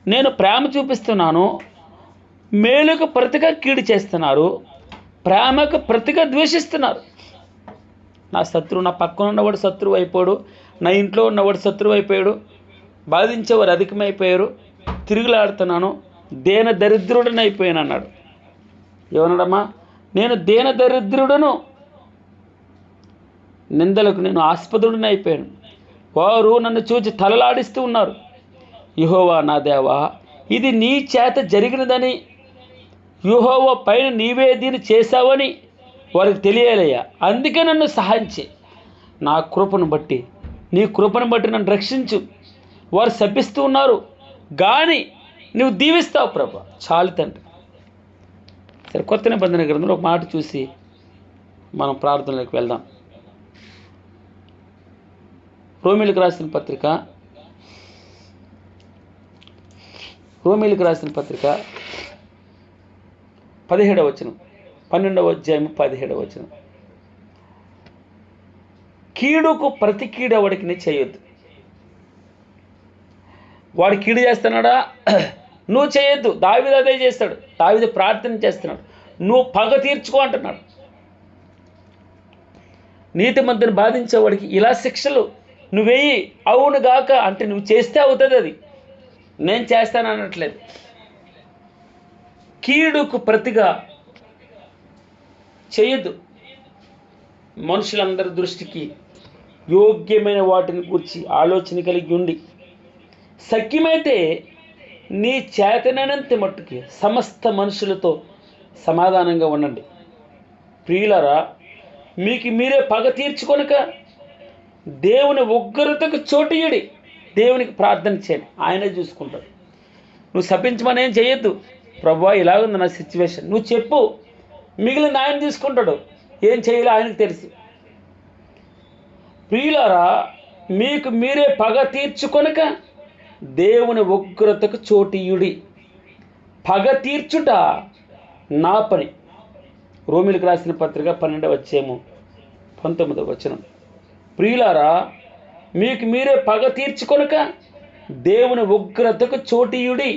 నేను ప్రేమ చూపిస్తున్నాను, మేలుకు ప్రతిగా కీడు చేస్తున్నారు, ప్రేమకు ప్రతిగా ద్వేషిస్తున్నారు. నా శత్రువు, నా పక్కన ఉన్నవాడు శత్రువు అయిపోయాడు, నా ఇంట్లో ఉన్నవాడు శత్రువు అయిపోయాడు, బాధించేవారు అధికమైపోయారు, తిరుగులాడుతున్నాను, దేన దరిద్రుడని అయిపోయాను అన్నాడు. ఏమన్నాడమ్మా? నేను దేన దరిద్రుడను, నిందలకు నేను ఆస్పదుడిని అయిపోయాను. వారు నన్ను చూచి తలలాడిస్తూ ఉన్నారు. యెహోవా నా దేవా, ఇది నీ చేత జరిగినదని, యెహోవా పైన నీవే దీన్ని చేశావని వారికి తెలియాలయ్యా. అందుకే నన్ను సహాయం చేయి. నా కృపను బట్టి, నీ కృపను బట్టి నన్ను రక్షించు. వారు శపిస్తూ ఉన్నారు కానీ నువ్వు దీవిస్తావు ప్రభా. చాలు తండ్రి. సరే, కొత్త నిబంధన గ్రంథంలో ఒక మాట చూసి మనం ప్రార్థనలోకి వెళ్దాం. రోమీలకు రాసిన పత్రిక 8వ 17వ వచనం, 12వ అధ్యాయం 17వ వచనం. కీడుకు ప్రతి కీడు వాడికి చేయొద్దు. వాడు కీడు చేస్తున్నాడా, నువ్వు చేయొద్దు. దావీదు అదే చేస్తాడు. దావీదు ప్రార్థన చేస్తున్నాడు, నువ్వు పగ తీర్చుకో అంటున్నాడు. నీతిమంతుని బాధించేవాడికి ఇలా శిక్షలు నువ్వేయి, అవును గాక అంటే నువ్వు చేస్తే అవుతుంది. అది నేను చేస్తాను అనట్లేదు. కీడుకు ప్రతిగా చేయొద్దు. మనుషులందరి దృష్టికి యోగ్యమైన వాటిని గురించి ఆలోచన కలిగి ఉండి, సఖ్యమైతే నీ చేతనైనంత మట్టుకి సమస్త మనుషులతో సమాధానంగా ఉండండి. ప్రియులారా, మీకు మీరే పగ తీర్చుకొనక దేవుని ఉగ్రతకు చోటియుడి. దేవునికి ప్రార్థన చేయండి, ఆయనే చూసుకుంటాడు. నువ్వు శపించమని ఏం చేయొద్దు. ప్రభువా ఇలాగుంది నా సిచ్యువేషన్, నువ్వు చెప్పు, మిగిలిన ఆయన తీసుకుంటాడు. ఏం చేయాలో ఆయనకు తెలుసు. ప్రియులారా, మీకు మీరే పగ తీర్చుకొనక దేవుని ఉగ్రతకు చోటియుడి. పగ తీర్చుట నా పని. రోమిలకు రాసిన పత్రిక 12వ అధ్యాయము 19వ వచనం. ప్రియులారా, మీకు మీరే పగ తీర్చుకొనక దేవుని ఉగ్రతకు చోటియుడి.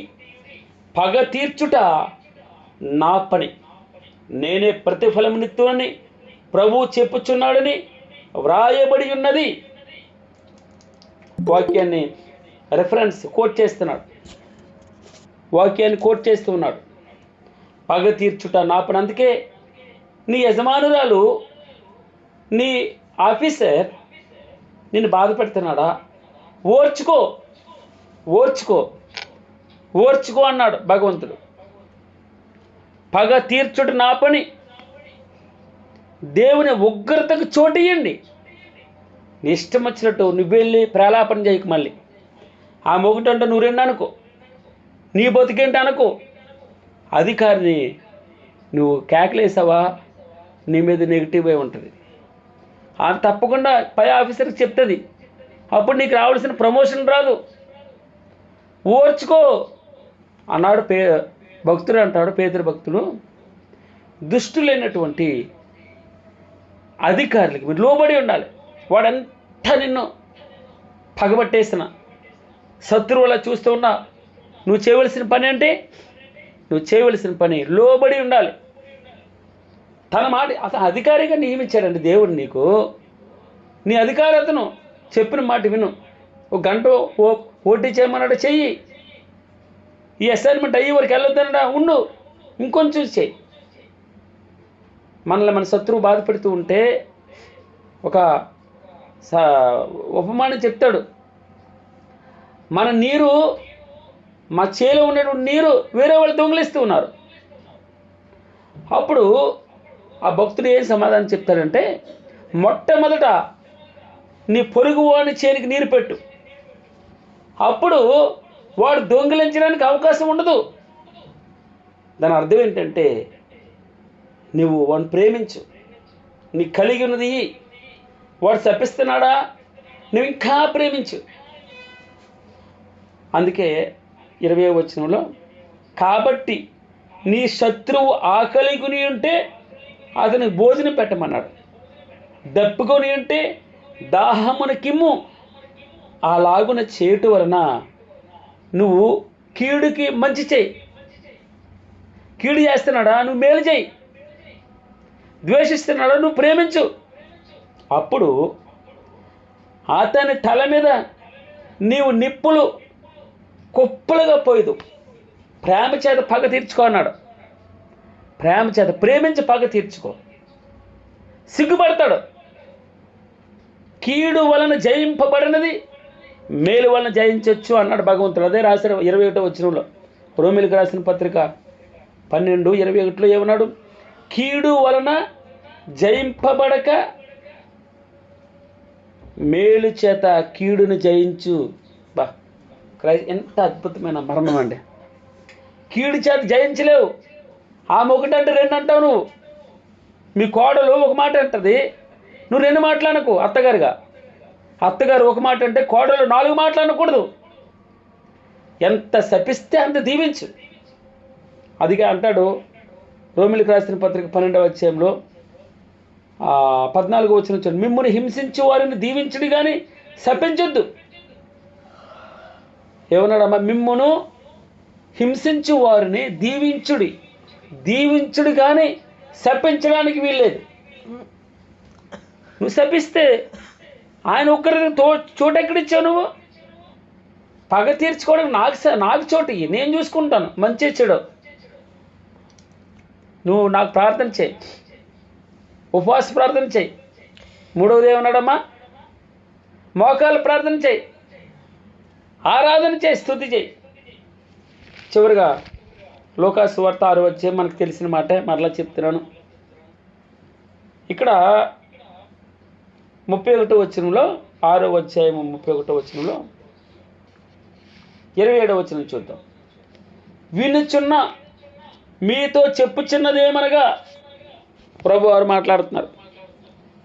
పగ తీర్చుట నా పని, నేనే ప్రతిఫలమునిత్తునని ప్రభువు చెప్పుచున్నాడని వ్రాయబడి ఉన్నది. వాక్యాన్ని రెఫరెన్స్ కోట్ చేస్తున్నాడు, వాక్యాన్ని కోట్ చేస్తూ ఉన్నాడు. పగ తీర్చుట నా పని. అందుకే నీ యజమానురాలు, నీ ఆఫీసర్ నిన్ను బాధ పెడుతున్నాడా, ఓర్చుకో ఓర్చుకో ఓర్చుకో అన్నాడు భగవంతుడు. పగ తీర్చుట నా పని, దేవుని ఉగ్రతకు చోటియండి. నీ ఇష్టం వచ్చినట్టు నువ్వు వెళ్ళి ప్రలాపన చేయకు. మళ్ళీ ఆ మొగుటంటే నువ్వు రెండు అనుకో, నీ బతికేంటి అనుకో. అధికారిని నువ్వు కేకలేసావా, నీ మీద నెగిటివ్ అయి ఉంటుంది. అది తప్పకుండా పై ఆఫీసర్కి చెప్తుంది. అప్పుడు నీకు రావాల్సిన ప్రమోషన్ రాదు. ఓర్చుకో అన్నాడు భక్తుడు. అంటాడు పేతురు భక్తుడు, దుష్టులైనటువంటి అధికారులకి మీరు లోబడి ఉండాలి. వాడంతా నిన్ను పగబట్టేసిన శత్రువులా చూస్తూ ఉన్నా, నువ్వు చేయవలసిన పని అంటే, నువ్వు చేయవలసిన పని లోబడి ఉండాలి. తన మాట, అతను అధికారిగా నియమించాడండి దేవుడు నీకు. నీ అధికారి అతను చెప్పిన మాట విను. ఒక గంట ఓటీ చేయమన్నాడు, చెయ్యి. ఈ అసైన్మెంట్ అయ్యి వరకు వెళ్ళొద్దనడా, ఉండు, ఇంకొంచెం చెయ్యి. మనల్ని మన శత్రువు బాధ పెడుతూ ఉంటే ఒక ఉపమానం చెప్తాడు. మన నీరు, మా చేలో ఉన్నటువంటి నీరు వేరే వాళ్ళు దొంగిలిస్తూ ఉన్నారు. అప్పుడు ఆ భక్తుడు ఏం సమాధానం చెప్తాడంటే, మొట్టమొదట నీ పొరుగు వాని చేనికి నీరు పెట్టు, అప్పుడు వాడు దొంగిలించడానికి అవకాశం ఉండదు. దాని అర్థం ఏంటంటే, నువ్వు వాడిని ప్రేమించు, నీకు కలిగి ఉన్నది. వాడు శపిస్తున్నాడా, నువ్వు ఇంకా ప్రేమించు. అందుకే 20వ వచనంలో, కాబట్టి నీ శత్రువు ఆకలిగుని ఉంటే అతనికి భోజనం పెట్టమన్నాడు, దప్పుకొని ఉంటే దాహమున కిమ్ము. అలాగున చేయటం వలన నువ్వు కీడుకి మంచి చేయి. కీడు చేస్తున్నాడా, నువ్వు మేలు చేయి. ద్వేషిస్తున్నాడా, నువ్వు ప్రేమించు. అప్పుడు అతని తల మీద నీవు నిప్పులు కుప్పలుగా పోయదు. ప్రేమ చేత పగ తీర్చుకో అన్నాడు. ప్రేమ చేత ప్రేమించి పగ తీర్చుకో. సిగ్గుపడతాడు. కీడు వలన జయింపబడినది మేలు వలన జయించవచ్చు అన్నాడు భగవంతుడు. అదే రాసిన 21వ వచనంలో, రోమిలకు రాసిన పత్రిక 12:21లో ఏమన్నాడు, కీడు వలన జయింపబడక మేలు చేత కీడును జయించు. బా, ఎంత అద్భుతమైన మరణం అండి. కీడు చేత జయించలేవు. ఆమె ఒకటంటే రెండు అంటావు నువ్వు. మీ కోడలు ఒక మాట అంటది, నువ్వు రెండు మాటలు అనకు. అత్తగారుగా అత్తగారు ఒక మాట అంటే కోడలు 4 మాటలు అనకూడదు. ఎంత శపిస్తే అంత దీవించు. అదిగా అంటాడు, రోమిలికి రాసిన పత్రిక 12వ అధ్యాయంలో 14వ వచనం చూడండి. మిమ్మల్ని హింసించే వారిని దీవించుడి కానీ శపించొద్దు. ఏమన్నాడమ్మా? మిమ్మును హింసించు వారిని దీవించుడు కానీ శపించడానికి వీల్లేదు. నువ్వు శపిస్తే ఆయన ఒక్కరికి చోటు ఎక్కడిచ్చావు? నువ్వు పగ తీర్చుకోవడానికి నాకు చోటు ఇయ్యి, నేను చూసుకుంటాను. మంచి చెడు నువ్వు నాకు ప్రార్థన చేయి, ఉపవాస ప్రార్థన చేయి. మూడవది ఏమన్నాడమ్మా? మోకాలు ప్రార్థన చేయి, ఆరాధన చేయి, స్తుతి చేయి. చివరిగా లూకాసు వార్త 6వ అధ్యాయం మనకు తెలిసిన మాట మరలా చెప్తున్నాను. ఇక్కడ 31వ వచనంలో 6వ అధ్యాయం 31వ వచనంలో 27వ వచనం చూద్దాం. వినుచున్న మీతో చెప్పుచున్నదేమనగా, ప్రభు వారు మాట్లాడుతున్నారు.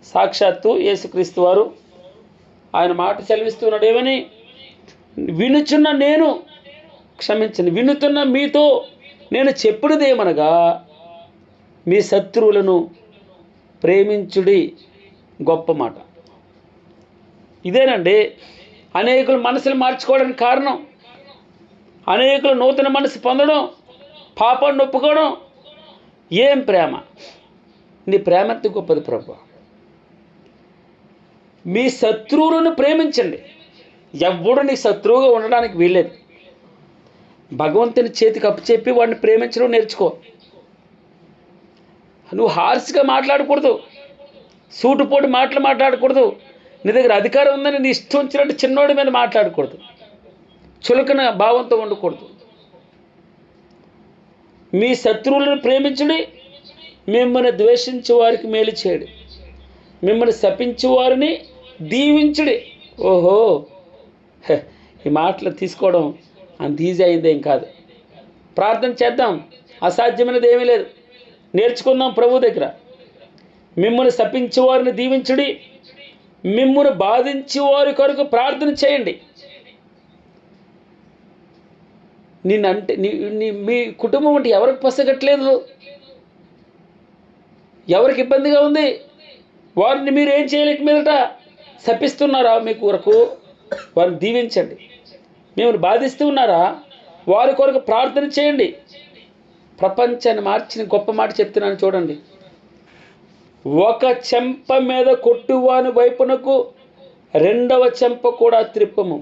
సాక్షాత్తు యేసుక్రీస్తు వారు ఆయన మాట సెలవిస్తున్నాడు. ఏమని? వినుచున్న వినుతున్న మీతో నేను చెప్పుడుదేమనగా, మీ శత్రువులను ప్రేమించుడి. గొప్ప మాట ఇదేనండి. అనేకులు మనసులు మార్చుకోవడానికి కారణం, అనేకులు నూతన మనసు పొందడం, పాపాన్ని ఒప్పుకోవడం. ఏం ప్రేమ! నీ ప్రేమ ఎంత గొప్పది ప్రభు. మీ శత్రువులను ప్రేమించండి. ఎవ్వడు నీ శత్రువుగా ఉండడానికి వీల్లేదు. భగవంతుని చేతికి అప్పచెప్పి వాడిని ప్రేమించడం నేర్చుకో. నువ్వు హార్ష్గా మాట్లాడకూడదు, సూటుపోటు మాట్లాడకూడదు. నీ దగ్గర అధికారం ఉందని నీ ఇష్టం వచ్చినట్టు చిన్నోడి మీద మాట్లాడకూడదు, చులకన భావంతో ఉండకూడదు. మీ శత్రువులను ప్రేమించుడి, మిమ్మల్ని ద్వేషించే వారికి మేలు చేయడు, మిమ్మల్ని శపించే వారిని దీవించుడి. ఓహో, ఈ మాటలు తీసుకోవడం అంత ఈజీ అయిందేం కాదు. ప్రార్థన చేద్దాం, అసాధ్యమైనది ఏమీ లేదు. నేర్చుకుందాం ప్రభు దగ్గర. మిమ్మల్ని శపించే వారిని దీవించుడి, మిమ్మల్ని బాధించే వారి కొరకు ప్రార్థన చేయండి. నిన్నంటే మీ కుటుంబం అంటే ఎవరికి పసగట్లేదు, ఎవరికి ఇబ్బందిగా ఉంది, వారిని మీరు ఏం చేయలేక మీదట శపిస్తున్నారా? మీ కొరకు వారిని దీవించండి. మిమ్మల్ని బాధిస్తూ ఉన్నారా? వారి కొరకు ప్రార్థన చేయండి. ప్రపంచాన్ని మార్చిన గొప్ప మాట చెప్తున్నాను చూడండి. ఒక చెంప మీద కొట్టువాని వైపునకు రెండవ చెంప కూడా త్రిప్పము.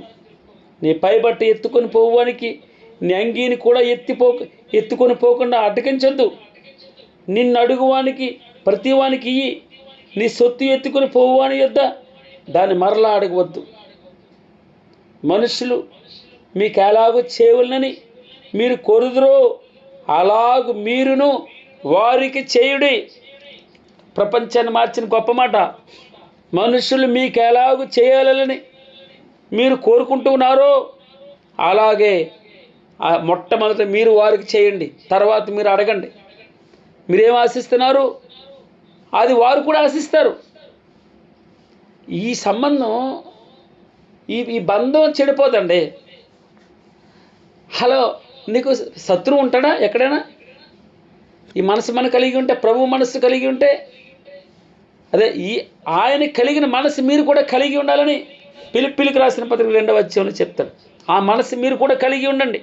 నీ పైబట్టి ఎత్తుకొని పోవానికి నీ అంగీని కూడా ఎత్తుకొని పోకుండా అడ్డగించొద్దు. నిన్ను అడుగువానికి ప్రతివానికి ఇయ్యి. నీ సొత్తు ఎత్తుకొని పోవాని యొద్ద దాన్ని మరలా అడగవద్దు. మనుషులు మీకు ఎలాగూ చేయవలనని మీరు కోరుదురో అలాగూ మీరును వారికి చేయుడి. ప్రపంచాన్ని మార్చిన గొప్ప మాట. మనుషులు మీకు ఎలాగూ చేయాలని మీరు కోరుకుంటున్నారో అలాగే మొట్టమొదట మీరు వారికి చేయండి, తర్వాత మీరు అడగండి. మీరేం ఆశిస్తున్నారు అది వారు కూడా ఆశిస్తారు. ఈ సంబంధం, ఈ బంధం చెడిపోదండి. హలో, నీకు శత్రువు ఉంటాడా ఎక్కడైనా? ఈ మనసు మన కలిగి ఉంటే, ప్రభు మనస్సు కలిగి ఉంటే, అదే ఆయన కలిగిన మనసు మీరు కూడా కలిగి ఉండాలని ఫిలిప్పీయులకు రాసిన పత్రిక 2వ అధ్యాయంలో చెప్తాడు. ఆ మనసు మీరు కూడా కలిగి ఉండండి.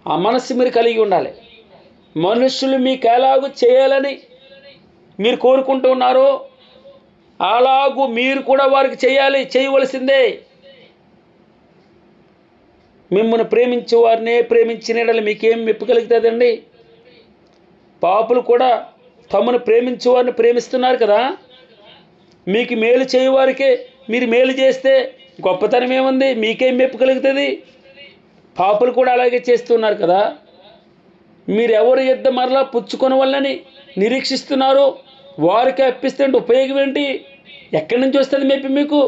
ఆ మనస్సు మీరు కలిగి ఉండాలి. మనుషులు మీకు ఎలాగూ చేయాలని మీరు కోరుకుంటూ ఉన్నారో అలాగూ మీరు కూడా వారికి చేయవలసిందే. మిమ్మల్ని ప్రేమించే వారినే ప్రేమించిన యెడల మీకేం మెప్పు కలుగుతుందండి? పాపులు కూడా తమను ప్రేమించే వారిని ప్రేమిస్తున్నారు కదా. మీకు మేలు చేయవారికే మీరు మేలు చేస్తే గొప్పతనం ఏముంది? మీకేం మెప్పు కలుగుతుంది? పాపులు కూడా అలాగే చేస్తున్నారు కదా. మీరు ఎవరి యొద్ద మరలా పుచ్చుకొని వాళ్ళని నిరీక్షిస్తున్నారో వారికి అప్పిస్తే ఉపయోగం ఏంటి? ఎక్కడి నుంచి వస్తుంది మెప్పి మీకు?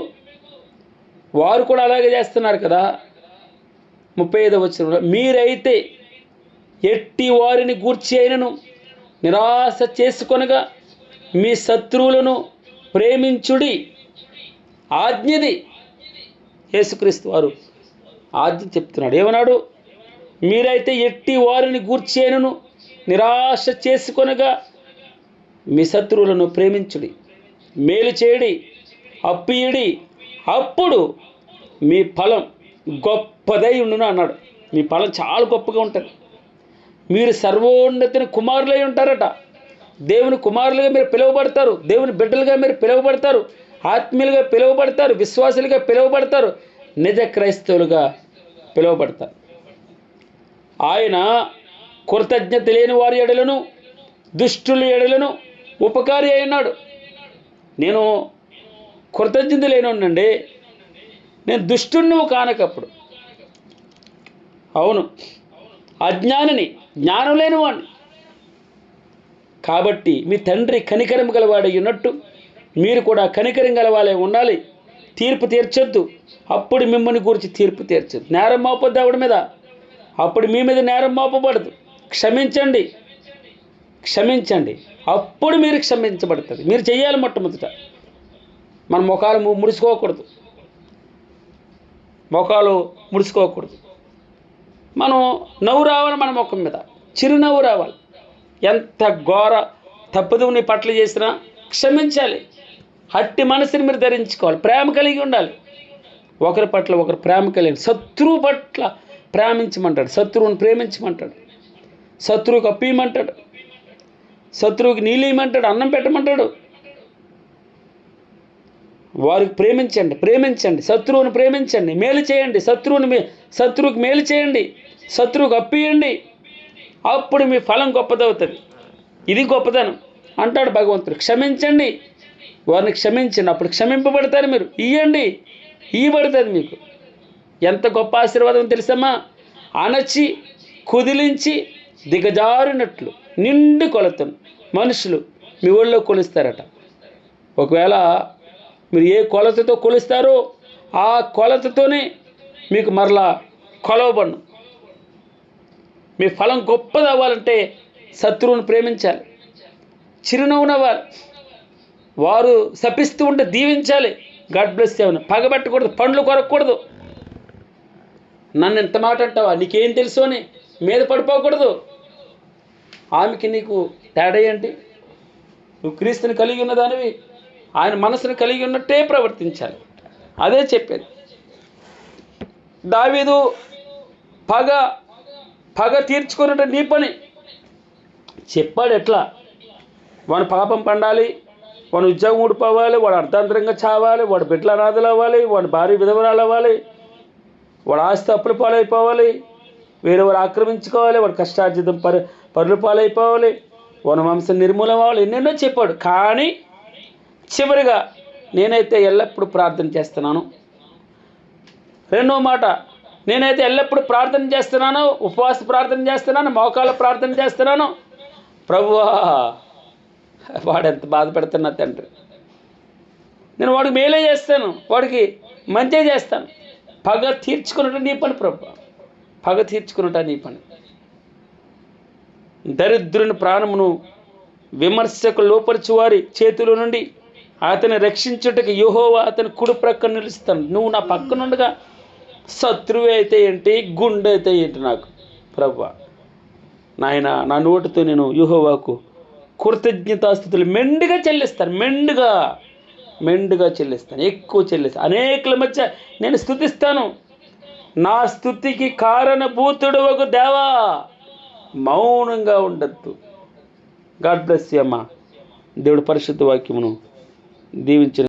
వారు కూడా అలాగే చేస్తున్నారు కదా. 35వ వచనంలో మీరైతే ఎట్టి వారిని గూర్చి అయినను నిరాశ చేసుకొనగా మీ శత్రువులను ప్రేమించుడి. ఆజ్ఞది. యేసుక్రీస్తు వారు ఆజ్ఞ చెప్తున్నాడు. ఏమన్నాడు? మీరైతే ఎట్టి వారిని గూర్చి అయినను నిరాశ చేసుకొనగా మీ శత్రువులను ప్రేమించుడి, మేలు చేయడి, అప్పియుడి, అప్పుడు మీ ఫలం గొప్పదై ఉండును అన్నాడు. మీ ఫలం చాలా గొప్పగా ఉంటుంది. మీరు సర్వోన్నతిని కుమారులై ఉంటారట. దేవుని కుమారులుగా మీరు పిలువబడతారు, దేవుని బిడ్డలుగా మీరు పిలువబడతారు, ఆత్మీయులుగా పిలువబడతారు, విశ్వాసులుగా పిలువబడతారు, నిజ క్రైస్తవులుగా పిలువబడతారు. ఆయన కృతజ్ఞత లేని వారి ఎడలను, దుష్టుల ఎడలను ఉపకారి అయినాడు. నేను కృతజ్ఞత లేనుండండి, నేను దుష్టుణ్ణి కానకప్పుడు. అవును, అజ్ఞానిని, జ్ఞానం లేనివాడిని. కాబట్టి మీ తండ్రి కనికరం గలవాడై ఉన్నట్టు మీరు కూడా కనికరం గలవాలే ఉండాలి. తీర్పు తీర్చొద్దు, అప్పుడు మిమ్మల్ని గురించి తీర్పు తీర్చొద్దు. నేరం మోపొద్దు ఆవిడ మీద, అప్పుడు మీ మీద నేరం మోపబడదు. క్షమించండి, క్షమించండి, అప్పుడు మీరు క్షమించబడుతుంది. మీరు చెయ్యాలి. మొట్టమొదట మన ముఖాలు ముడుచుకోకూడదు, ముఖాలు ముడుచుకోకూడదు. మనం నవ్వు రావాలి, మన ముఖం మీద చిరునవ్వు రావాలి. ఎంత ఘోర తప్పుదుని పట్ల చేసినా క్షమించాలి. అట్టి మనసుని మీరు ధరించుకోవాలి. ప్రేమ కలిగి ఉండాలి. ఒకరి పట్ల ఒకరు ప్రేమ కలిగి, శత్రువు పట్ల ప్రేమించమంటాడు, శత్రువుని ప్రేమించమంటాడు, శత్రువుకి అప్పీయమంటాడు, శత్రువుకి నీళ్ళు ఇవ్వమంటాడు, అన్నం పెట్టమంటాడు. వారికి ప్రేమించండి, ప్రేమించండి, శత్రువుని ప్రేమించండి, మేలు చేయండి, శత్రువుకి మేలు చేయండి, శత్రువుకి అప్పియండి, అప్పుడు మీ ఫలం గొప్పదవుతుంది. ఇది గొప్పదనం అంటాడు భగవంతుడు. క్షమించండి, వారిని క్షమించండి, అప్పుడు క్షమింపబడతారు. మీరు ఇవ్వండి, ఇవ్వబడుతుంది మీకు. ఎంత గొప్ప ఆశీర్వాదం తెలుసమ్మా. అణచి కుదిలించి దిగజారినట్లు నిండు కొలతను మనుషులు మీ ఊళ్ళో కొలుస్తారట. ఒకవేళ మీరు ఏ కొలతతో కొలుస్తారో ఆ కొలతతోనే మీకు మరలా కొలవబడును. మీ ఫలం గొప్పది అవ్వాలంటే శత్రువుని ప్రేమించాలి, చిరునవ్వు నవ్వాలి, వారు శపిస్తూ ఉంటే దీవించాలి. God bless you. పగబెట్టకూడదు, పండ్లు కొరకూడదు. నన్ను ఎంత మాట అంటావా, నీకేం తెలుసు అని మీద పడిపోకూడదు. ఆమెకి నీకు తేడా ఏంటి? నువ్వు క్రీస్తుని కలిగి ఉన్నదానివి, ఆయన మనసును కలిగి ఉన్నట్టే ప్రవర్తించాలి. అదే చెప్పేది. దావీదు పగ తీర్చుకున్నట్టు నీ పని చెప్పాడు. ఎట్లా? వాడు పాపం పండాలి, వాడు ఉద్యోగం ఊడిపోవాలి, వాడు అర్ధాంతరంగా చావాలి, వాడు బిడ్డల అనాథలు అవ్వాలి, వాడు భార్య విధవరాలు అవ్వాలి, వాడు ఆస్తి అప్పుల పాలైపోవాలి, వేరే వారు ఆక్రమించుకోవాలి, వాడు కష్టార్జితం పరుల పాలైపోవాలి, వాడు వంశం నిర్మూలం అవ్వాలి. ఎన్నెన్నో చెప్పాడు. కానీ చివరిగా నేనైతే ఎల్లప్పుడూ ప్రార్థన చేస్తున్నాను. రెండో మాట, నేనైతే ఎల్లప్పుడూ ప్రార్థన చేస్తున్నాను, ఉపవాస ప్రార్థన చేస్తున్నాను, మోకాళ్ళ ప్రార్థన చేస్తున్నాను. ప్రభువా, వాడెంత బాధ పెడుతున్నా తండ్రి, నేను వాడికి మేలే చేస్తాను, వాడికి మంచి చేస్తాను. పగ తీర్చుకున్నట్టు నీ పని ప్రభు, పగ తీర్చుకున్నట్టు నీ పని. దరిద్రుని ప్రాణమును విమర్శకు లోపరిచి వారి చేతిలో నుండి అతని రక్షించుటకు యెహోవా అతని కుడి ప్రక్కన నిలుస్తాను. నువ్వు నా పక్కనుండగా శత్రువు అయితే ఏంటి, గుండె అయితే ఏంటి నాకు ప్రభువా. నాయన, నా నోటితో నేను యెహోవాకు కృతజ్ఞతాస్తుతులు మెండుగా చెల్లిస్తాను, మెండుగా చెల్లిస్తాను, ఎక్కువ చెల్లిస్తాను. అనేకుల మధ్య నేను స్తుతిస్తాను. నా స్తుతికి కారణభూతుడు ఒక దేవా, మౌనంగా ఉండద్దు. గాడ్ బ్లెస్ యూ అమ్మా. దేవుడు పరిశుద్ధ వాక్యమును దీవించిన